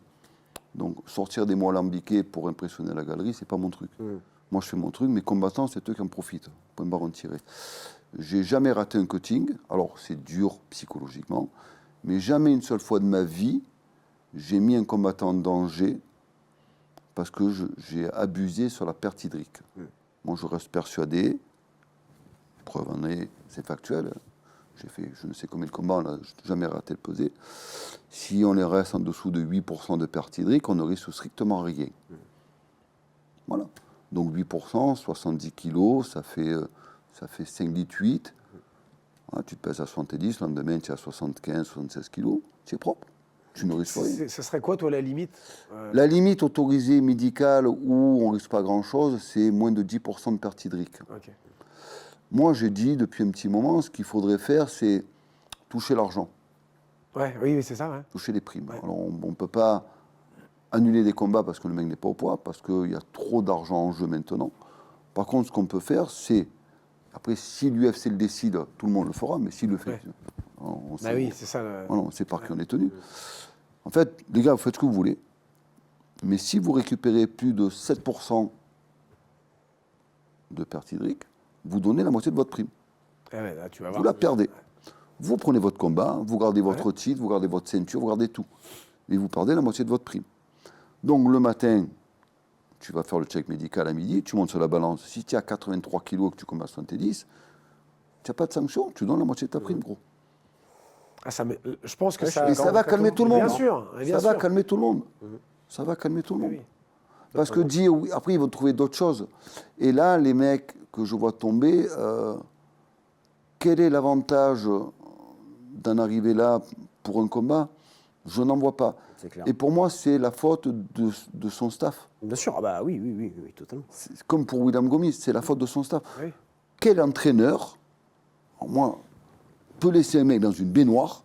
Donc, sortir des mots alambiqués pour impressionner la galerie, ce n'est pas mon truc. Moi, je fais mon truc, mes combattants, c'est eux qui en profitent. Point barre, tiré. J'ai jamais raté un cutting. Alors, c'est dur psychologiquement, mais jamais une seule fois de ma vie, j'ai mis un combattant en danger parce que j'ai abusé sur la perte hydrique. Moi, je reste persuadé, preuve en est, c'est factuel, j'ai fait je ne sais combien de combats, on n'a jamais raté le pesé. Si on les reste en dessous de 8% de perte hydrique, on ne risque strictement rien. Voilà. Donc 8%, 70 kilos, ça fait 5 litres 8. Voilà, tu te pèses à 70, le lendemain tu es à 75, 76 kilos, c'est propre. Tu ne risques rien. Ce serait quoi, toi, la limite La limite autorisée médicale où on ne risque pas grand-chose, c'est moins de 10% de perte hydrique. Ok. Moi, j'ai dit depuis un petit moment, ce qu'il faudrait faire, c'est toucher l'argent, Ouais, oui, c'est ça. Ouais. toucher les primes. Ouais. Alors, on ne peut pas annuler des combats parce que le mec n'est pas au poids, parce qu'il y a trop d'argent en jeu maintenant. Par contre, ce qu'on peut faire, c'est, après, si l'UFC le décide, tout le monde le fera, mais s'il le fait, Ouais. on Bah sait, oui, c'est ça. voilà, on sait par qui on est tenu. En fait, les gars, vous faites ce que vous voulez, mais si vous récupérez plus de 7% de perte hydrique, vous donnez la moitié de votre prime. Eh ouais, là, tu vas Vous voir. la perdez. Vous prenez votre combat, vous gardez votre titre, vous gardez votre ceinture, vous gardez tout. Et vous perdez la moitié de votre prime. Donc le matin, tu vas faire le check médical à midi, tu montes sur la balance. Si tu as 83 kilos et que tu combats 70, tu n'as pas de sanction, tu donnes la moitié de ta prime, gros. Ah, je pense que ça. Et ça va calmer tout le monde. Bien sûr. Bien Ça sûr. va calmer tout le monde. Ça va calmer tout le monde. Oui. Parce que dire oui, après ils vont trouver d'autres choses. Et là, les mecs que je vois tomber, quel est l'avantage d'en arriver là pour un combat? Je n'en vois pas. C'est clair. Et pour moi, c'est la faute de son staff. Bien sûr, ah bah oui, totalement. C'est comme pour William Gomis, c'est la faute de son staff. Oui. Quel entraîneur, alors moi, peut laisser un mec dans une baignoire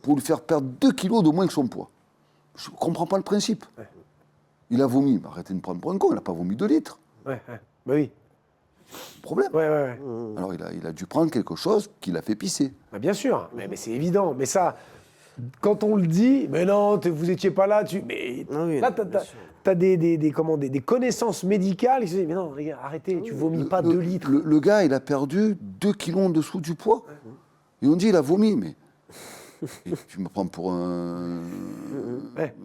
pour lui faire perdre 2 kilos de moins que son poids? Je ne comprends pas le principe. Il a vomi, mais arrêtez de me prendre pour un con, il n'a pas vomi 2 litres. Ouais, ouais. Bah oui. Problème. Ouais. Alors il a dû prendre quelque chose qui l'a fait pisser. Bah, bien sûr. Mais c'est évident. Mais ça, quand on le dit, mais non, vous étiez pas là. Mais Ah oui, là, bien sûr. t'as des connaissances médicales. Ils se disent, mais non, les gars, arrêtez, tu vomis pas 2 litres. Le gars, il a perdu 2 kilos en dessous du poids. Et on dit, il a vomi, mais tu me prends pour un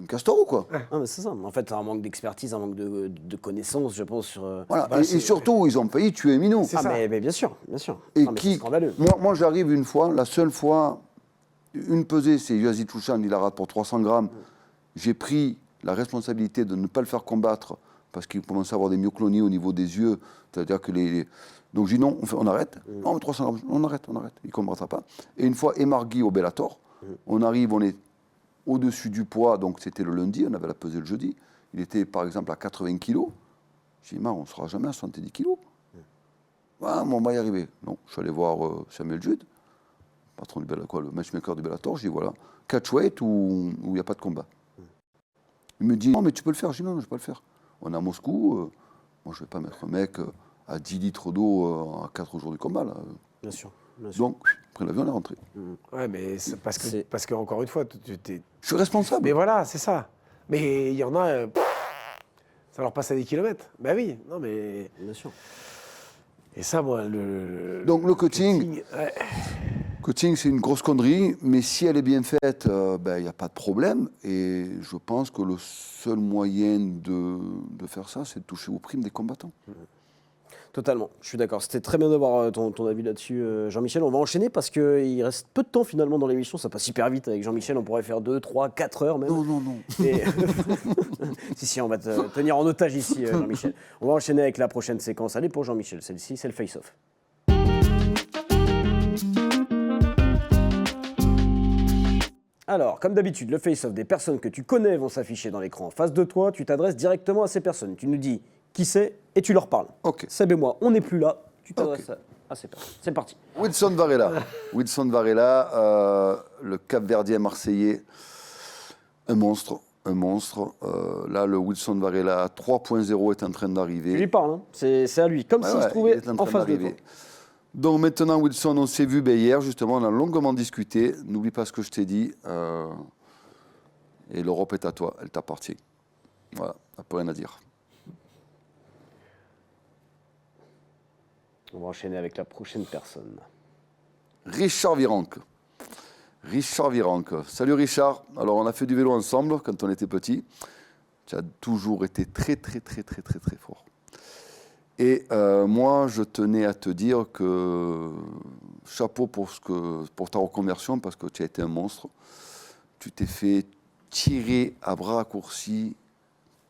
castor ou quoi? Ah, mais c'est ça. En fait, un manque d'expertise, un manque de connaissances, je pense. Voilà. Bah, et c'est- surtout, ils ont failli tuer Minot. C'est Ah, ça. mais bien sûr, bien sûr. Et Ah, mais c'est scandaleux. moi j'arrive une fois, la seule fois, une pesée, c'est Yazid Touchan, il la rate pour 300 grammes. J'ai pris la responsabilité de ne pas le faire combattre parce qu'il commençait à avoir des myoclonies au niveau des yeux. C'est-à-dire que Donc j'ai dit non, on arrête. Non, mais 300 grammes, on arrête. Il ne combattra pas. Et une fois, Emargui au Bellator, on arrive, on est au-dessus du poids, donc c'était le lundi, on avait la pesée le jeudi. Il était par exemple à 80 kilos. J'ai dit, on ne sera jamais à 70 kilos. Ah, on va y arriver. Non, je suis allé voir Samuel Jude, patron du le matchmaker du Bellator. Je dis voilà, catchweight ou il n'y a pas de combat. Il me dit non, mais tu peux le faire. Je dis non, je ne vais pas le faire. On est à Moscou. Moi, je ne vais pas mettre un mec à 10 litres d'eau à 4 jours du combat. Là. Bien sûr. Bien sûr. Donc, après l'avion, on est rentré. Ouais, mais c'est parce que encore une fois, t'es... Je suis responsable. Mais voilà, c'est ça. Mais il y en a, ça leur passe à des kilomètres. Ben oui, non mais... Bien sûr. Et ça, moi, Donc, le coaching, ouais. coaching, c'est une grosse connerie, mais si elle est bien faite, il n'y a pas de problème. Et je pense que le seul moyen de faire ça, c'est de toucher aux primes des combattants. Totalement, je suis d'accord. C'était très bien d'avoir ton avis là-dessus, Jean-Michel. On va enchaîner parce qu'il reste peu de temps finalement dans l'émission. Ça passe hyper vite avec Jean-Michel. On pourrait faire 2, 3, 4 heures même. Non. Et... si, on va te tenir en otage ici, Jean-Michel. On va enchaîner avec la prochaine séquence. Allez pour Jean-Michel, celle-ci, c'est le face-off. Alors, comme d'habitude, le face-off des personnes que tu connais vont s'afficher dans l'écran en face de toi. Tu t'adresses directement à ces personnes. Tu nous dis qui c'est et tu leur parles. Ok. Seb et moi, on n'est plus là. Tu t'adresses à ces personnes. C'est parti. Wilson Varela. Le Cap-Verdien marseillais, un monstre. Là, le Wilson Varela 3.0 est en train Tu lui d'arriver. parles, hein. C'est à lui, comme s'il se trouvait il est en en train face de toi. d'arriver. Donc maintenant, Wilson, on s'est vu hier, justement, on a longuement discuté. N'oublie pas ce que je t'ai dit. Et l'Europe est à toi, elle t'appartient. Voilà, t'as pas rien à dire. On va enchaîner avec la prochaine personne. Richard Virenque. Salut Richard. Alors on a fait du vélo ensemble quand on était petit. Tu as toujours été très fort. Et moi, je tenais à te dire que chapeau pour ta reconversion parce que tu as été un monstre. Tu t'es fait tirer à bras raccourcis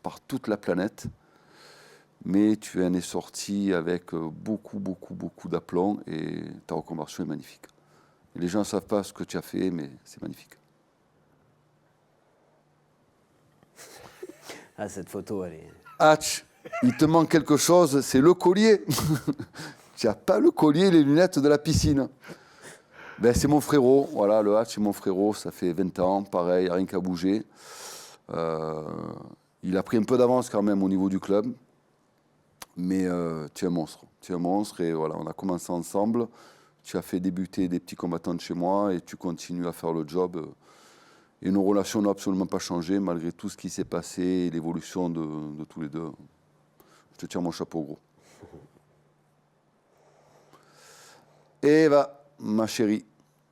par toute la planète. Mais tu en es sorti avec beaucoup d'aplomb et ta reconversion est magnifique. Et les gens ne savent pas ce que tu as fait, mais c'est magnifique. Ah, cette photo, elle est... Hatch, il te manque quelque chose, c'est le collier. Tu n'as pas le collier et les lunettes de la piscine. Ben, c'est mon frérot, voilà, le Hatch, c'est mon frérot, ça fait 20 ans, pareil, rien qu'à bouger. Il a pris un peu d'avance quand même au niveau du club. Mais tu es un monstre et voilà, on a commencé ensemble. Tu as fait débuter des petits combattants de chez moi et tu continues à faire le job. Et nos relations n'ont absolument pas changé malgré tout ce qui s'est passé et l'évolution de tous les deux. Je te tire mon chapeau gros. Eva, ma chérie.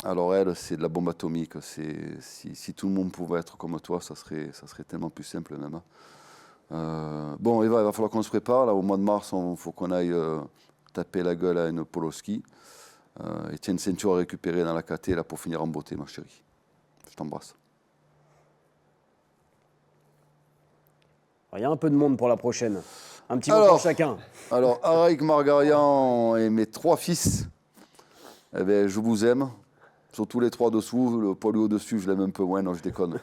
Alors elle, c'est de la bombe atomique. Si tout le monde pouvait être comme toi, ça serait tellement plus simple même. Bon, Eva, il va falloir qu'on se prépare. Là, au mois de mars, il faut qu'on aille taper la gueule à une Poloski. Et tu as une ceinture à récupérer dans la KT là, pour finir en beauté, ma chérie. Je t'embrasse. Il y a un peu de monde pour la prochaine. Un petit mot pour chacun. Alors, Araïk Margarian et mes 3 fils, eh bien, je vous aime. Surtout les 3 dessous, le poilu au-dessus, je l'aime un peu moins, non, je déconne.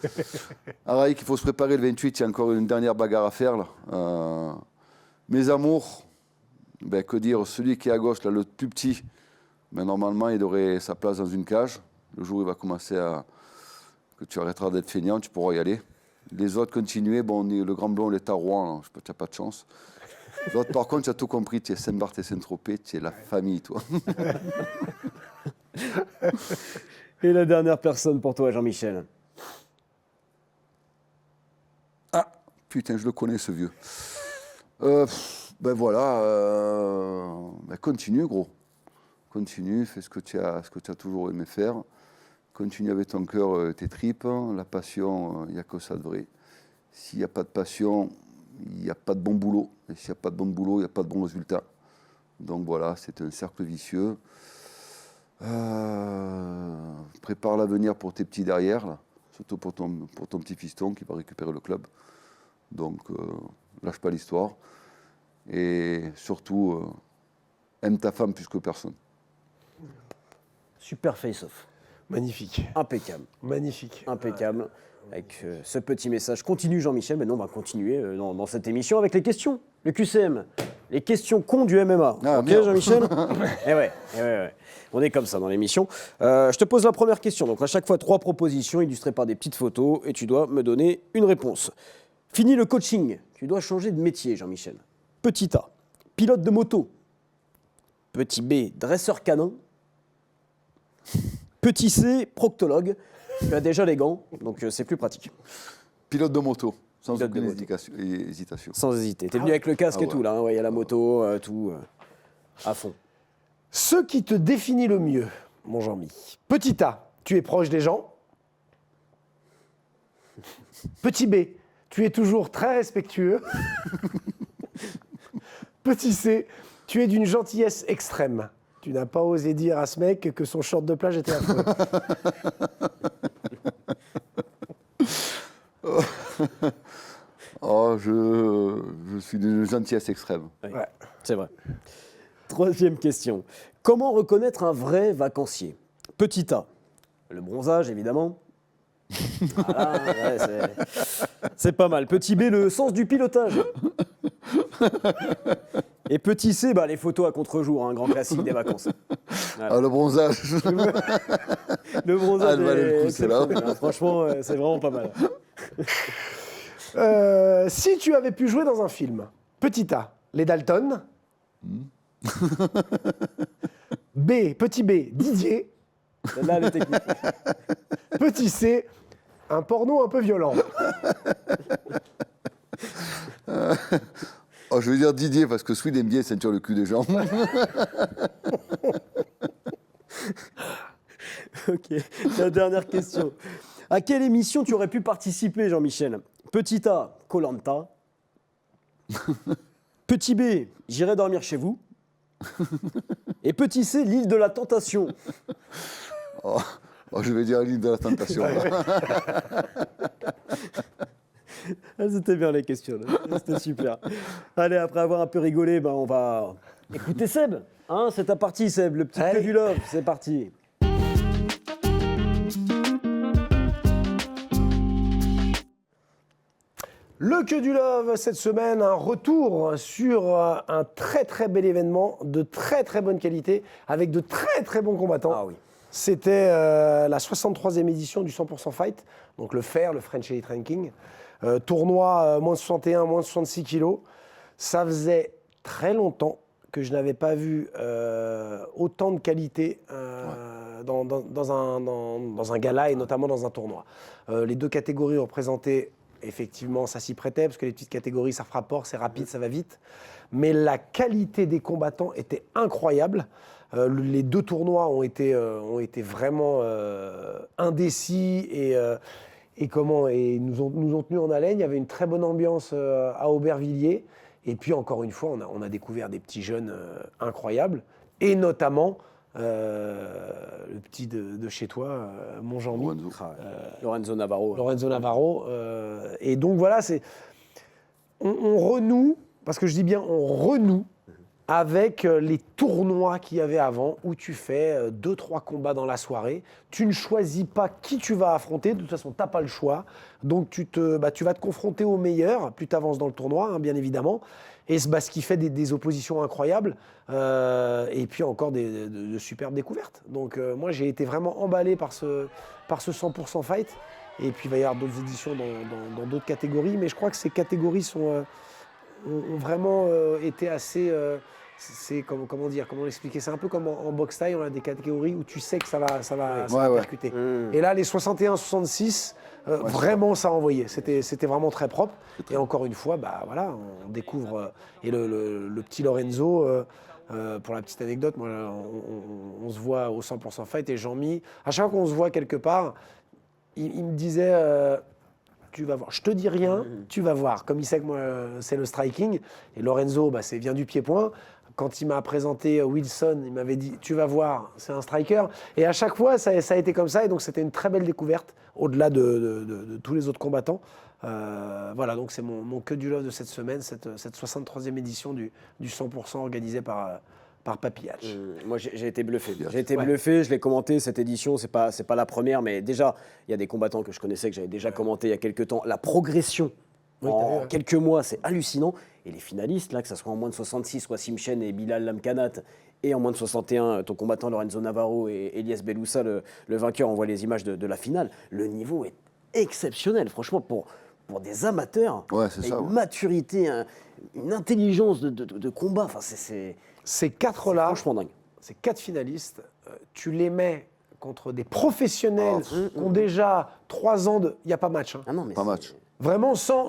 Araïk, il faut se préparer le 28, il y a encore une dernière bagarre à faire. Là. Mes amours, ben, que dire, celui qui est à gauche, là, le plus petit, ben, normalement, il aurait sa place dans une cage. Le jour où il va commencer que tu arrêteras d'être feignant, tu pourras y aller. Les autres, continuez. Bon, le grand blond, il est à Rouen, tu n'as pas de chance. L'autre, par contre, tu as tout compris, tu es Saint-Barth et Saint-Tropez, tu es la famille, toi. Et la dernière personne pour toi, Jean-Michel. putain, je le connais ce vieux. Ben voilà, ben continue gros. Continue, fais ce que tu as toujours aimé faire. Continue avec ton cœur, tes tripes. La passion, il n'y a que ça de vrai. S'il n'y a pas de passion, il n'y a pas de bon boulot. Et s'il n'y a pas de bon boulot, il n'y a pas de bon résultat. Donc voilà, c'est un cercle vicieux. Prépare l'avenir pour tes petits derrière, là. Surtout pour ton petit fiston qui va récupérer le club. Donc lâche pas l'histoire. Et surtout, aime ta femme plus que personne. Super face-off. Magnifique. Impeccable. Magnifique. Impeccable. Avec ce petit message. Continue Jean-Michel, maintenant on va continuer dans cette émission avec les questions. Le QCM, les questions cons du MMA. Ah, ok merde. Jean-Michel. Eh ouais. On est comme ça dans l'émission. Je te pose la première question. Donc à chaque fois 3 propositions illustrées par des petites photos et tu dois me donner une réponse. Fini le coaching. Tu dois changer de métier Jean-Michel. Petit A, pilote de moto. Petit B, dresseur canin. Petit C, proctologue. Tu as déjà les gants, donc c'est plus pratique. Pilote de moto, sans Pilote de aucune moto. hésitation. Sans hésiter. T'es venu avec le casque et ouais. tout, là. Il y a la moto, tout, à fond. Ce qui te définit le mieux, mon Jean-Mi. Petit A, tu es proche des gens. Petit B, tu es toujours très respectueux. Petit C, tu es d'une gentillesse extrême. Tu n'as pas osé dire à ce mec que son short de plage était affreux. Oh, je suis d'une gentillesse extrême. Ouais, Ouais. c'est vrai. Troisième question. Comment reconnaître un vrai vacancier? Petit A, le bronzage, évidemment. Voilà, ouais, c'est pas mal. Petit B, le sens du pilotage. Et petit C, les photos à contre-jour, un grand classique des vacances. Voilà. Ah, le bronzage. Le bronzage, elle valait le coup, est celle-là. exceptionnel, hein. Franchement, c'est vraiment pas mal. Si tu avais pu jouer dans un film, petit A, les Dalton. Petit B, Didier. Là, les techniques. Petit C, un porno un peu violent. Oh, je vais dire Didier parce que Swede aime bien ceinture le cul des gens. Ok, la dernière question. À quelle émission tu aurais pu participer, Jean-Michel? Petit A, Koh-Lanta. Petit B, j'irai dormir chez vous. Et petit C, l'île de la Tentation. Oh, je vais dire l'île de la tentation. Ah, c'était bien les questions, là. C'était super. Allez, après avoir un peu rigolé, on va écouter Seb. Hein, c'est ta partie, Seb, le petit Allez. peu du love, c'est parti. Le Que du Love, cette semaine, un retour sur un très très bel événement, de très très bonne qualité, avec de très très bons combattants. Ah oui. C'était la 63e édition du 100% Fight, donc le FAIR, le French Elite Ranking. Tournoi moins 61, moins 66 kilos. Ça faisait très longtemps que je n'avais pas vu autant de qualité dans un gala et notamment dans un tournoi. Les 2 catégories représentaient, effectivement, ça s'y prêtait, parce que les petites catégories, ça fera peur, c'est rapide, ça va vite. Mais la qualité des combattants était incroyable. Les 2 tournois ont été vraiment indécis et nous ont tenus en haleine. Il y avait une très bonne ambiance à Aubervilliers. Et puis, encore une fois, on a découvert des petits jeunes incroyables. Et notamment, le petit de chez toi, mon Jean-Mi. Lorenzo. Lorenzo Navarro. Et donc, voilà, on renoue, parce que je dis bien on renoue, avec les tournois qu'il y avait avant, où tu fais 2-3 combats dans la soirée. Tu ne choisis pas qui tu vas affronter, de toute façon, tu n'as pas le choix. Donc, tu vas te confronter au meilleur, plus tu avances dans le tournoi, hein, bien évidemment. Et ce qui fait des oppositions incroyables, et puis encore de superbes découvertes. Donc, moi, j'ai été vraiment emballé par ce 100% Fight. Et puis, il va y avoir d'autres éditions dans d'autres catégories, mais je crois que ces catégories ont vraiment été assez c'est comment dire, comment l'expliquer? C'est un peu comme en boxe taille, on a des catégories où tu sais que ça va Ouais, ouais. percuter. Et là, les 61-66, vraiment, ça a envoyé. C'était vraiment très propre. Et encore une fois, bah, voilà, on découvre. Et le petit Lorenzo, pour la petite anecdote, moi, on se voit au 100% Fight et Jean-Mi, à chaque fois qu'on se voit quelque part, il me disait. Tu vas voir. Je te dis rien, tu vas voir. Comme il sait que moi, c'est le striking. Et Lorenzo, bah, vient du pied-point. Quand il m'a présenté Wilson, il m'avait dit, tu vas voir, c'est un striker. Et à chaque fois, ça a été comme ça. Et donc, c'était une très belle découverte, au-delà de tous les autres combattants. Voilà, donc c'est mon que du love de cette semaine, cette 63e édition du 100% organisée par Papy Hatch. Moi, j'ai été bluffé. J'ai été bluffé, je l'ai commenté, cette édition, c'est pas la première, mais déjà, il y a des combattants que je connaissais, que j'avais déjà commenté il y a quelques temps. La progression en quelques mois, c'est hallucinant. Et les finalistes, là, que ce soit en moins de 66, Wassim Chen et Bilal Lamkanat, et en moins de 61, ton combattant Lorenzo Navarro et Elias Beloussa, le vainqueur, on voit les images de la finale. Le niveau est exceptionnel, franchement, pour des amateurs. Ouais, c'est ça, une maturité, une intelligence de combat. Enfin, Ces quatre-là, franchement dingue. ces 4 finalistes, tu les mets contre des professionnels qui ont déjà 3 ans de... Il n'y a pas match. Hein. Ah non, mais Pas match. Vraiment, sans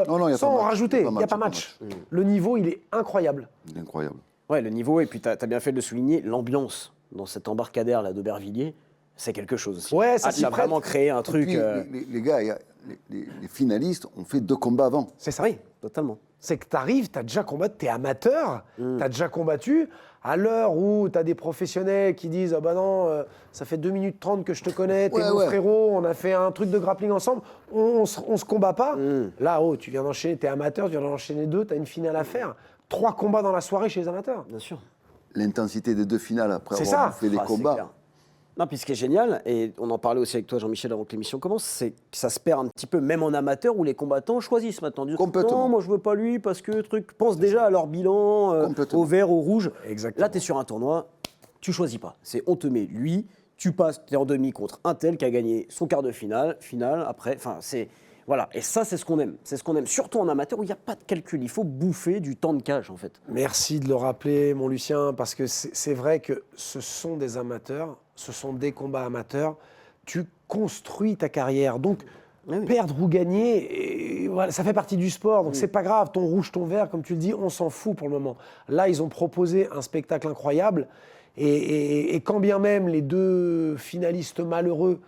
Non, y a pas en match. rajouter. Y Il a pas n'y a pas match, match. Le niveau, il est incroyable. Il est incroyable. Ouais, le niveau, et puis tu as bien fait de le souligner, l'ambiance dans cet embarcadère là d'Aubervilliers, c'est quelque chose aussi. Ouais, ça s'y a prête. vraiment créé un Et truc. puis, les gars, les finalistes ont fait 2 combats avant. C'est ça. Oui, totalement. C'est que tu arrives, tu as déjà combattu, tu es amateur, tu as déjà combattu. À l'heure où tu as des professionnels qui disent ah bah non, ça fait 2 minutes 30 que je te connais, t'es mon frérot, on a fait un truc de grappling ensemble, on se combat pas. Là, tu viens d'enchaîner, tu es amateur, tu viens d'enchaîner 2, tu as une finale à faire. 3 combats dans la soirée chez les amateurs. Bien sûr. L'intensité des 2 finales après C'est avoir ça. fait les Ah, c'est combats. clair. Non, puis ce qui est génial, et on en parlait aussi avec toi, Jean-Michel, avant que l'émission commence, c'est que ça se perd un petit peu, même en amateur, où les combattants choisissent maintenant. Disent, Complètement. non, moi je veux pas lui parce que truc. Pense déjà à leur bilan, Complètement. au vert, au rouge. Exactement. Là, tu es sur un tournoi, tu choisis pas. C'est on te met lui, tu passes, tu es en demi contre un tel qui a gagné son quart de finale, après. Enfin, c'est. Voilà, et ça, c'est ce qu'on aime. C'est ce qu'on aime, surtout en amateur où il n'y a pas de calcul. Il faut bouffer du temps de cage, en fait. Merci de le rappeler, mon Lucien, parce que c'est vrai que ce sont des amateurs, ce sont des combats amateurs. Tu construis ta carrière. Donc, perdre ou gagner, et voilà, ça fait partie du sport. Donc, c'est pas grave. Ton rouge, ton vert, comme tu le dis, on s'en fout pour le moment. Là, ils ont proposé un spectacle incroyable. Et quand bien même les 2 finalistes malheureux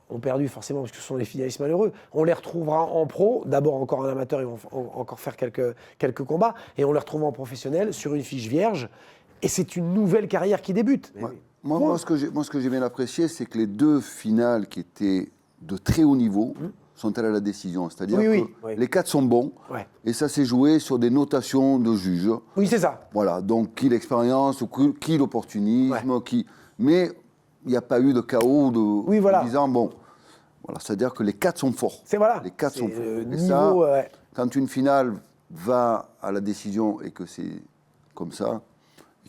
ont perdu forcément parce que ce sont les finalistes malheureux. On les retrouvera en pro, d'abord encore en amateur, ils vont encore faire quelques combats, et on les retrouvera en professionnel sur une fiche vierge, et c'est une nouvelle carrière qui débute. Ouais. Moi, ce que j'ai bien apprécié, c'est que les 2 finales qui étaient de très haut niveau sont allées à la décision. C'est-à-dire que les 4 sont bons, et ça s'est joué sur des notations de juges. Oui, c'est ça. Voilà, donc qui l'expérience, qui l'opportunisme, mais il n'y a pas eu de chaos en disant, bon, voilà, c'est-à-dire que les 4 sont forts. Les 4 sont forts. Et niveau, ça, quand une finale va à la décision et que c'est comme ça,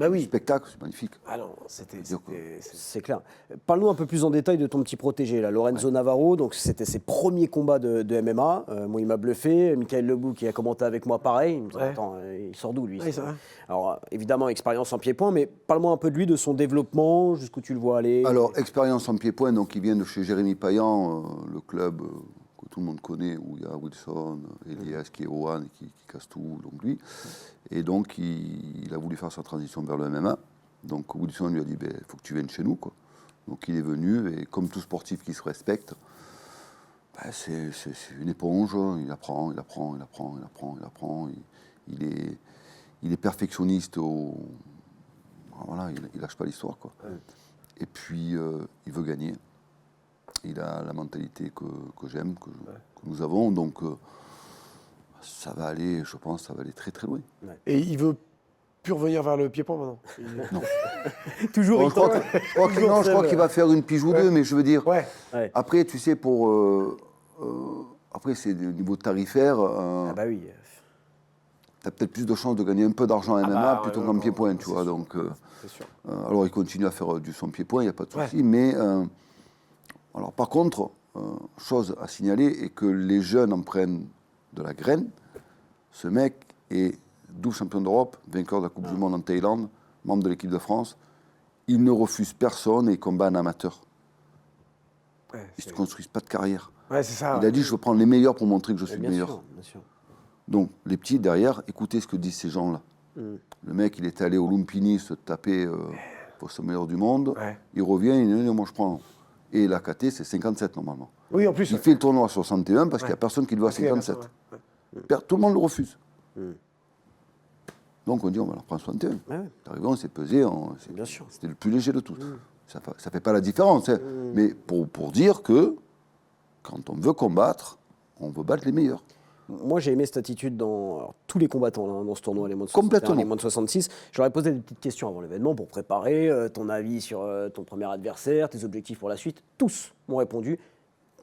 le spectacle, c'est magnifique. Ah non, c'est clair. Parle-nous un peu plus en détail de ton petit protégé, là, Lorenzo Navarro. Donc, c'était ses premiers combats de MMA. Moi, il m'a bluffé. Michael Lebou, qui a commenté avec moi, pareil. Il me dit, attends, il sort d'où, lui Alors, évidemment, expérience en pied-point, mais parle-moi un peu de lui, de son développement, jusqu'où tu le vois aller. Alors, expérience en pied-point, donc il vient de chez Jérémy Payan, le club que tout le monde connaît, où il y a Wilson, Elias qui est Owan, qui casse tout, donc lui. Et donc, il a voulu faire sa transition vers le MMA. Donc, Wilson lui a dit, il faut que tu viennes chez nous, quoi. Donc, il est venu, et comme tout sportif qui se respecte, c'est une éponge, il apprend. Il est perfectionniste, voilà, il lâche pas l'histoire, quoi. Et puis, il veut gagner. Il a la mentalité que j'aime, que nous avons, donc ça va aller, je pense, ça va aller très très loin. Et il veut plus revenir vers le pied-point maintenant. Non. Toujours bon, je crois qu'il va faire une pige ou 2, mais je veux dire, après, tu sais, après, c'est au niveau tarifaire. Ah bah oui. Tu as peut-être plus de chances de gagner un peu d'argent en MMA plutôt qu'en pied-point, tu vois. Donc, sûr. Alors, il continue à faire du son pied-point, il n'y a pas de souci, mais alors, par contre, chose à signaler, et que les jeunes en prennent de la graine, ce mec est 12 champion d'Europe, vainqueur de la Coupe du Monde en Thaïlande, membre de l'équipe de France. Il ne refuse personne et il combat en amateur. Ouais, Ils ne construisent pas de carrière. Ouais, c'est ça. Il a dit, je veux prendre les meilleurs pour montrer que je suis le Bien meilleur. sûr, bien sûr. Donc, les petits, derrière, écoutez ce que disent ces gens-là. Le mec, il est allé au Lumpini se taper pour ce meilleur du monde. Ouais. Il revient, il dit, moi, je prends. Et la KT, c'est 57, normalement. Oui, en plus. Il fait le tournoi à 61 parce qu'il n'y a personne qui le voit à Parce qu'il y a 57. personne, Tout le monde le refuse. Donc, on dit, on va leur prendre 61. Ouais. Arrivé, on s'est pesé. Bien sûr. C'était le plus léger de tous. Ça ne fait pas la différence. Hein. Mais pour dire que quand on veut combattre, on veut battre les meilleurs. Moi, j'ai aimé cette attitude dans tous les combattants là, dans ce tournoi, les moins de 61, Complètement. les moins de 66. J'aurais posé des petites questions avant l'événement pour préparer ton avis sur ton premier adversaire, tes objectifs pour la suite. Tous m'ont répondu.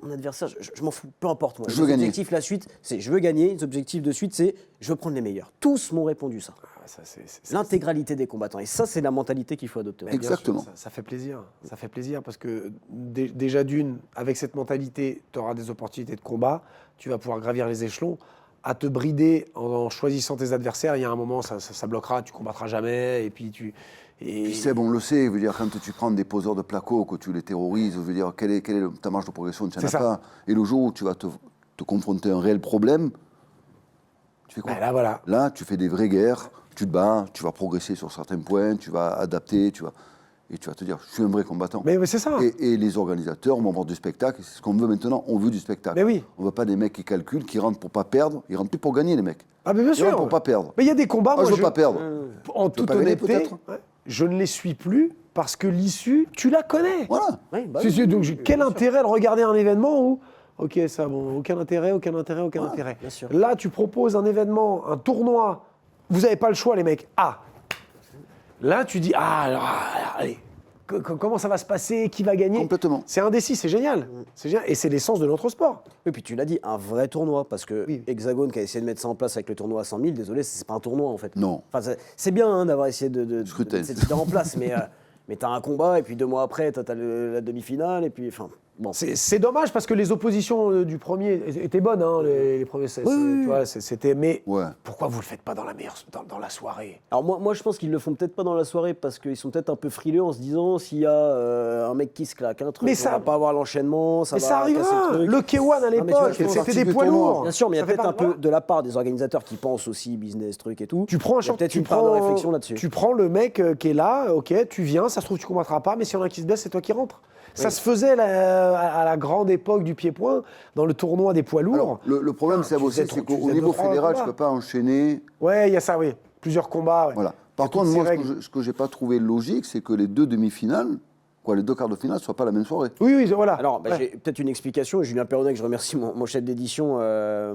Mon adversaire, je m'en fous, peu importe. Moi. Je veux gagner. Objectifs, la suite, c'est je veux gagner. Les objectifs de suite, c'est je veux prendre les meilleurs. Tous m'ont répondu ça. Ah, ça, c'est- L'intégralité des combattants. Et ça, c'est la mentalité qu'il faut adopter. Mais bien sûr, Exactement. ça fait plaisir. Ça fait plaisir parce que déjà d'une, avec cette mentalité, tu auras des opportunités de combat. Tu vas pouvoir gravir les échelons. À te brider en choisissant tes adversaires, il y a un moment, ça bloquera, tu combattras jamais. Et puis tu. Puis Seb, on le sait, je veux dire, quand tu prends des poseurs de placo, que tu les terrorises, je veux dire, quelle est ta marge de progression? Tu n'en as C'est ça. pas. Et le jour où tu vas te confronter à un réel problème, tu fais quoi? Ben là, voilà. Là, tu fais des vraies guerres, tu te bats, tu vas progresser sur certains points, tu vas adapter, et tu vas te dire, je suis un vrai combattant. Mais c'est ça. Et les organisateurs vont voir du spectacle, c'est ce qu'on veut maintenant, on veut du spectacle. Mais oui. On veut pas des mecs qui calculent, qui rentrent pour pas perdre, ils rentrent plus pour gagner les mecs. Ah, mais bien Ils sûr. rentrent pour pas perdre. Mais il y a des combats. Moi, je moi, veux pas perdre. En Tu veux toute pas gagner, honnêteté, peut-être je ne les suis plus parce que l'issue, tu la connais. Voilà. Oui, bah C'est- oui, c'est- donc, oui, quel bien sûr. intérêt de regarder un événement où, ok, ça, bon, aucun intérêt. bien sûr. Là, tu proposes un événement, un tournoi, vous n'avez pas le choix, les mecs. Ah, là, tu dis, allez, comment ça va se passer, qui va gagner? Complètement. C'est indécis, c'est génial. C'est génial. Et c'est l'essence de notre sport. Et puis tu l'as dit, un vrai tournoi, parce que Oui. Hexagone qui a essayé de mettre ça en place avec le tournoi à 100 000, désolé, c'est pas un tournoi en fait. Non. Enfin, c'est bien hein, d'avoir essayé de Scrutin. mettre cette idée en place, mais t'as un combat et puis 2 mois après, t'as la demi-finale et puis, enfin, bon. C'est dommage parce que les oppositions du premier étaient bonnes, hein, les premiers. Tu vois, c'était. Mais Ouais. pourquoi vous le faites pas dans la soirée? Alors moi je pense qu'ils le font peut-être pas dans la soirée parce qu'ils sont peut-être un peu frileux en se disant s'il y a un mec qui se claque un truc, Mais on ça- va pas avoir l'enchaînement, ça Mais va ça casser arrivera. le truc. Le K1 à mais tu vois, l'époque, je pense c'était des du poids tournoi. lourds. Bien sûr, mais il y a Ça fait peut-être pas- un peu de la part des organisateurs qui pensent aussi business, truc et tout. Tu prends un Il y a champ, peut-être tu une part de prends, réflexion là-dessus. tu prends le mec qui est là, ok, tu viens, ça se trouve tu combattras pas, mais s'il y en a un qui se blesse, c'est toi qui rentres. Ça se faisait à la grande époque du pied-point, dans le tournoi des poids lourds. Alors, le problème, Ah, Seb, tu aussi, faisais c'est trop- tu qu'au faisais niveau 2-3 fédéral, tu combats. ne peux pas enchaîner. Ouais, il y a ça, oui. Plusieurs combats. Ouais. Voilà. Il y Par a contre, toutes moi, ces règles. ce que j'ai pas trouvé logique, c'est que les 2 demi-finales, les 2 quarts de finale, ne soient pas la même soirée. Oui, voilà. Alors, Ouais. j'ai peut-être une explication. Julien Perronnet, que je remercie, mon chef d'édition,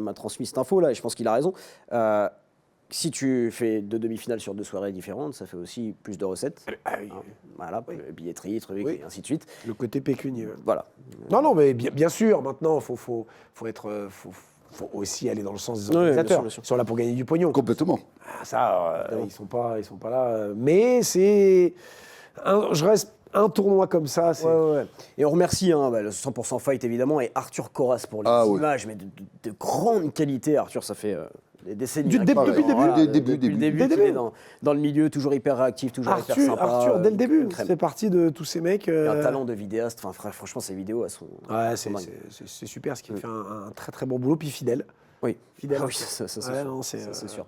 m'a transmis cette info là, et je pense qu'il a raison. Si tu fais 2 demi-finales sur 2 soirées différentes, ça fait aussi plus de recettes. Ah oui, Hein, voilà, billetterie, truc, Oui. et ainsi de suite. le côté pécunier. Voilà. Non, mais bien sûr, maintenant, faut aussi aller dans le sens des Oui, organisateurs. bien sûr. Ils sont là pour gagner du pognon. Complètement. Ah, ça, ils sont pas là. Mais c'est, je reste un tournoi comme ça. C'est Ouais. Et on remercie le 100% Fight évidemment et Arthur Corras pour les Ouais. images, mais de grande qualité. Arthur, ça fait des décennies. Du hein, début, qu'il est depuis le début. voilà, Depuis le depuis le début, début. qu'il est dans le milieu, toujours hyper réactif, toujours hyper sympa. Arthur, dès le début, une ça crème. fait partie de tous ces mecs. Et un talent de vidéaste. Enfin, franchement, ses vidéos, elles sont. Ouais, sont dingues. c'est super, ce qui fait un très très bon boulot, puis fidèle. Oui, Fidèle. Ah oui, ça, c'est Ouais, sûr. non, Ça, c'est, c'est sûr.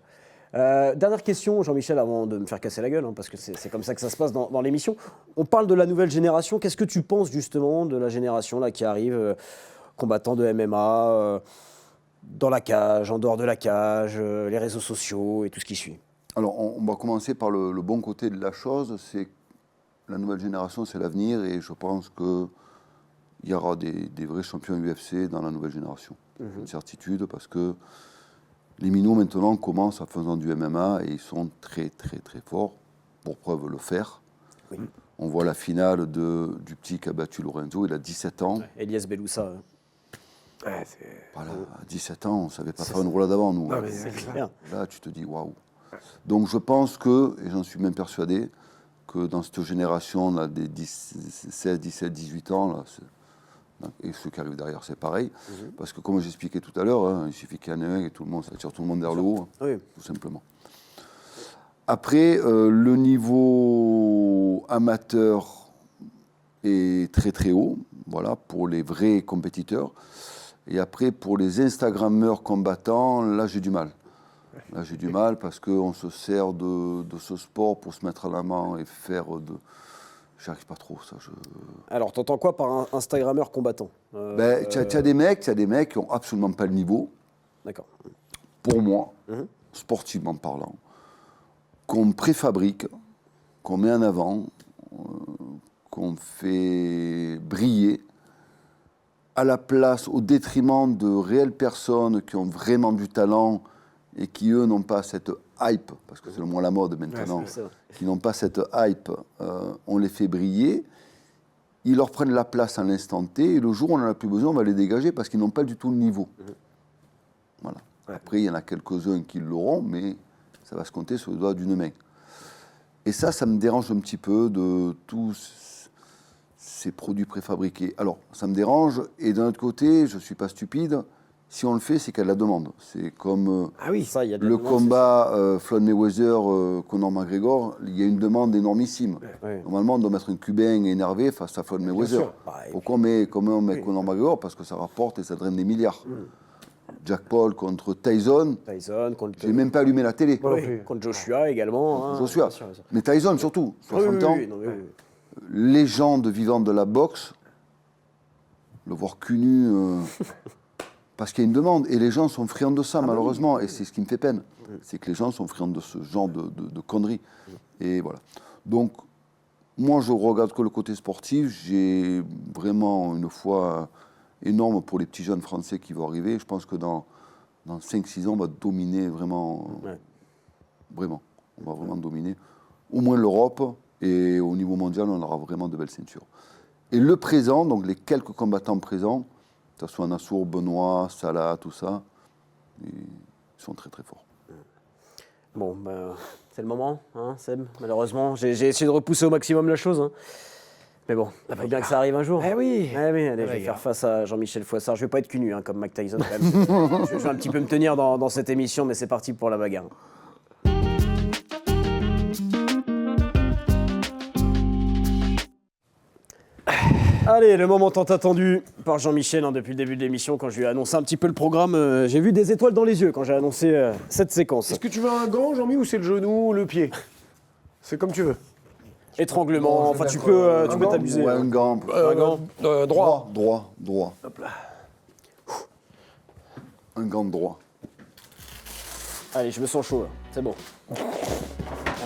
Dernière question, Jean-Michel, avant de me faire casser la gueule, hein, parce que c'est comme ça que ça se passe dans l'émission. On parle de la nouvelle génération. Qu'est-ce que tu penses justement de la génération là, qui arrive, combattant de MMA, dans la cage, en dehors de la cage, les réseaux sociaux et tout ce qui suit? Alors, on va commencer par le bon côté de la chose, c'est que la nouvelle génération, c'est l'avenir, et je pense qu'il y aura des vrais champions UFC dans la nouvelle génération. J'ai une certitude, parce que les minots, maintenant, commencent en faisant du MMA, et ils sont très, très, très forts, pour preuve le faire. Oui. On voit la finale du petit qui a battu Lorenzo, il a 17 ans. Elias Beloussa, Ouais, c'est... Voilà, à 17 ans, on ne savait pas faire une roulade avant, nous. Non, mais c'est c'est clair. Là, tu te dis waouh. Donc, je pense que, et j'en suis même persuadé, que dans cette génération là, des 16, 17, 18 ans, là, et ceux qui arrivent derrière, c'est pareil. Parce que, comme j'expliquais tout à l'heure, hein, il suffit qu'il y en ait un et tout le monde, ça tire tout le monde vers le haut, Oui. tout simplement. Après, le niveau amateur est très très haut, voilà, pour les vrais compétiteurs. Et après, pour les Instagrammeurs combattants, là j'ai du mal. Là j'ai du mal parce qu'on se sert de ce sport pour se mettre à l'amant et faire de... J'arrive pas trop, ça. Alors, t'entends quoi par un Instagrammeur combattant? Tu as des mecs qui n'ont absolument pas le niveau, D'accord. pour moi, sportivement parlant, qu'on préfabrique, qu'on met en avant, qu'on fait briller, à la place, au détriment de réelles personnes qui ont vraiment du talent et qui, eux, n'ont pas cette hype, parce que c'est le mot à la mode maintenant, qui n'ont pas cette hype, on les fait briller, ils leur prennent la place à l'instant T, et le jour où on n'en a plus besoin, on va les dégager parce qu'ils n'ont pas du tout le niveau. Voilà. Après, il y en a quelques-uns qui l'auront, mais ça va se compter sur le doigt d'une main. Et ça me dérange un petit peu de tous ces produits préfabriqués. Alors, ça me dérange, et d'un autre côté, je ne suis pas stupide, si on le fait, c'est qu'il y a de la demande. C'est comme Ça, il y a de la le demande, combat Floyd Mayweather, Conor McGregor, il y a une demande énormissime. Ouais. Normalement, on doit mettre un Cubain énervé face à Floyd Mayweather. sûr. Pourquoi on met Conor McGregor? Parce que ça rapporte et ça draine des milliards. Jack Paul contre Tyson, Tyson, contre... j'ai même pas allumé la télé. Oui, contre Joshua également. Hein, Joshua. bien sûr. Mais Tyson surtout, 60 ans, Oui, non, oui. légende vivante de la boxe, le voir cul nu, parce qu'il y a une demande, et les gens sont friands de ça, malheureusement, et c'est ce qui me fait peine, c'est que les gens sont friands de ce genre de conneries. Et voilà. Donc, moi, je regarde que le côté sportif, j'ai vraiment une foi énorme pour les petits jeunes français qui vont arriver. Je pense que dans 5-6 ans, on va dominer vraiment, vraiment, on va vraiment dominer, au moins l'Europe, et au niveau mondial, on aura vraiment de belles ceintures. Et le présent, donc les quelques combattants présents, que ce soit Nassour, Benoît, Salah, tout ça, ils sont très très forts. Bon, c'est le moment, hein, Seb, malheureusement. J'ai essayé de repousser au maximum la chose. Hein. Mais bon, il faut bien que ça arrive un jour. Eh oui. Allez, je vais faire face à Jean-Michel Fouassard. Je vais pas être cul nu, hein, comme Mike Tyson, quand même. Je vais un petit peu me tenir dans cette émission, mais c'est parti pour la bagarre. Allez, le moment tant attendu par Jean-Michel depuis le début de l'émission, quand je lui ai annoncé un petit peu le programme. J'ai vu des étoiles dans les yeux quand j'ai annoncé cette séquence. Est-ce que tu veux un gant, Jean-Mi, ou c'est le genou ou le pied? C'est comme tu veux. Étranglement, Bon, enfin je tu vais peux mettre, un t'amuser. Ouais, un gant. Un gant. Droit. Droit. Hop là. Un gant droit. Allez, je me sens chaud là, c'est bon. Ah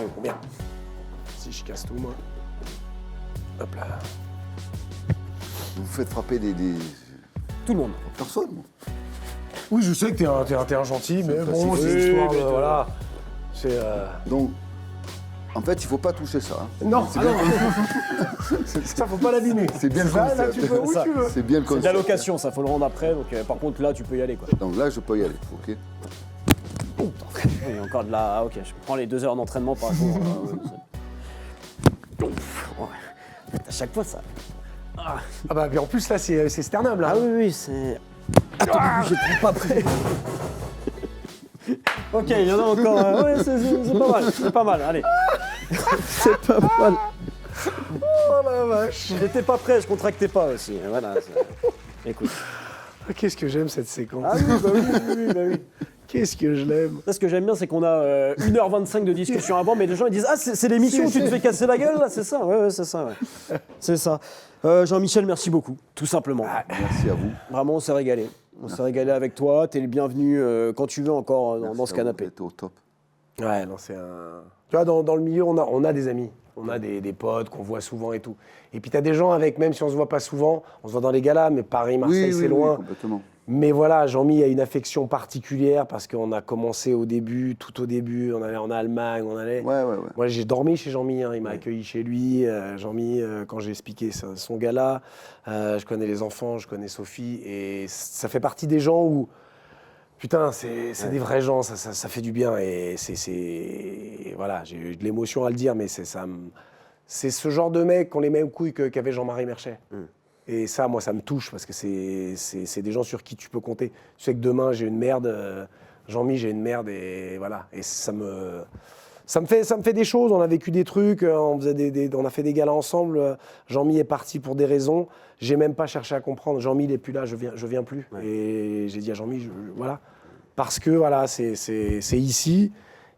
oui, combien? Si je casse tout, moi. Hop là. Vous faites frapper des Tout le monde. personnes. Moi. Oui, je sais que t'es un gentil, mais bon, c'est Oui, l'histoire de... mais Voilà. C'est... Donc, en fait, il ne faut pas toucher ça. Hein. Non, ça, faut pas l'abîmer. C'est bien le Ça, là, concept. tu peux où Ça. tu veux. C'est bien le C'est de la concept. location, ça faut le rendre après, donc par contre là tu peux y aller quoi. Donc là, je peux y aller, ok. Oui, encore de la... Ah ok, je prends les 2 heures d'entraînement par jour. Ouais. À chaque fois ça... Ah bah, puis en plus, là, c'est sternum, là. Ah oui, c'est... Attends, je ne pas prêt. Ok, il y en a encore. Ouais, c'est pas mal, allez. C'est pas mal. Oh la vache. J'étais pas prêt, je contractais pas aussi. Voilà. Écoute. Ah, qu'est-ce que j'aime cette séquence. Ah oui. Qu'est-ce que je l'aime. Ça, ce que j'aime bien, c'est qu'on a 1h25 de discussion avant, mais les gens ils disent « Ah, c'est l'émission où tu te fais casser la gueule, là, c'est ça ?» Ouais, c'est ça, ouais. C'est ça. Jean-Michel, merci beaucoup, tout simplement. Merci à vous. Vraiment, on s'est régalé. On s'est régalé avec toi. T'es le bienvenu quand tu veux encore dans ce canapé. Vous êtes au top. Ouais, non, c'est un... Tu vois, dans le milieu, on a des amis. On a des potes qu'on voit souvent et tout. Et puis, tu as des gens avec, même si on se voit pas souvent, on se voit dans les galas, mais Paris, Marseille, c'est loin. Oui, complètement. Mais voilà, Jean-Mi a une affection particulière parce qu'on a commencé tout au début, on allait en Allemagne, on allait... Ouais. Moi, j'ai dormi chez Jean-Mi, hein, il m'a accueilli chez lui. Jean-Mi, quand j'ai expliqué son gala, je connais les enfants, je connais Sophie, et ça fait partie des gens où, putain, c'est des vrais gens, ça fait du bien, et voilà, j'ai eu de l'émotion à le dire, mais c'est ce genre de mecs qui ont les mêmes couilles qu'avait Jean-Marie Merchet. Et ça, moi, ça me touche parce que c'est des gens sur qui tu peux compter. Tu sais que demain, j'ai une merde, Jean-Mi, j'ai une merde, et voilà. Et ça me Ça me fait des choses, on a vécu des trucs, on a fait des galas ensemble. Jean-Mi est parti pour des raisons. J'ai même pas cherché à comprendre. Jean-Mi, il n'est plus là, je viens plus. Ouais. Et j'ai dit à Jean-Mi, voilà. Parce que voilà, c'est ici.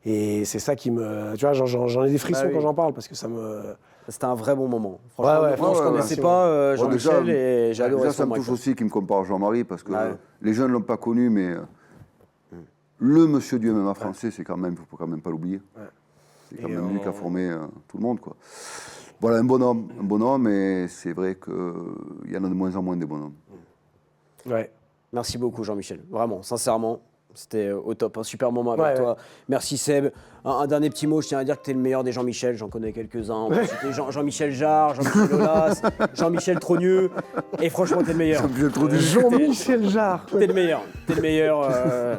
Et c'est ça qui me. Tu vois, j'en ai des frissons quand j'en parle parce que ça me. C'était un vrai bon moment. Franchement, je ne connaissais pas Jean-Michel et j'ai adoré. Ça me touche aussi qu'il me compare à Jean-Marie parce que les jeunes ne l'ont pas connu, mais le monsieur du MMA français, c'est quand même, il ne faut quand même pas l'oublier. Ouais. C'est quand même lui qui a formé tout le monde, quoi. Voilà, un bonhomme, et c'est vrai qu'il y en a de moins en moins des bonhommes. Ouais. Merci beaucoup, Jean-Michel. Vraiment, sincèrement. C'était au top, un super moment avec toi. Merci Seb. Un dernier petit mot, je tiens à dire que tu es le meilleur des Jean-Michel, j'en connais quelques-uns. C'était Jean-Michel Jarre, Jean-Michel Aulas, Jean-Michel Trogneux. Et franchement, tu es le meilleur. Jean-Michel Jarre. Tu es le meilleur.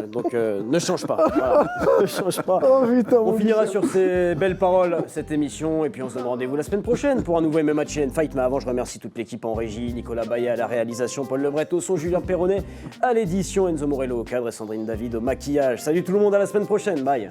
Donc ne change pas. Voilà. Ne change pas. Oh, putain, on finira sur ces belles paroles, cette émission. Et puis on se donne rendez-vous la semaine prochaine pour un nouveau MMA Chill & Fight. Mais avant, je remercie toute l'équipe en régie, Nicolas Baillet à la réalisation, Paul Lebret au son, Julien Perronnet à l'édition, Enzo Morello au cadre et Sandrine David au maquillage. Salut tout le monde, à la semaine prochaine. Bye.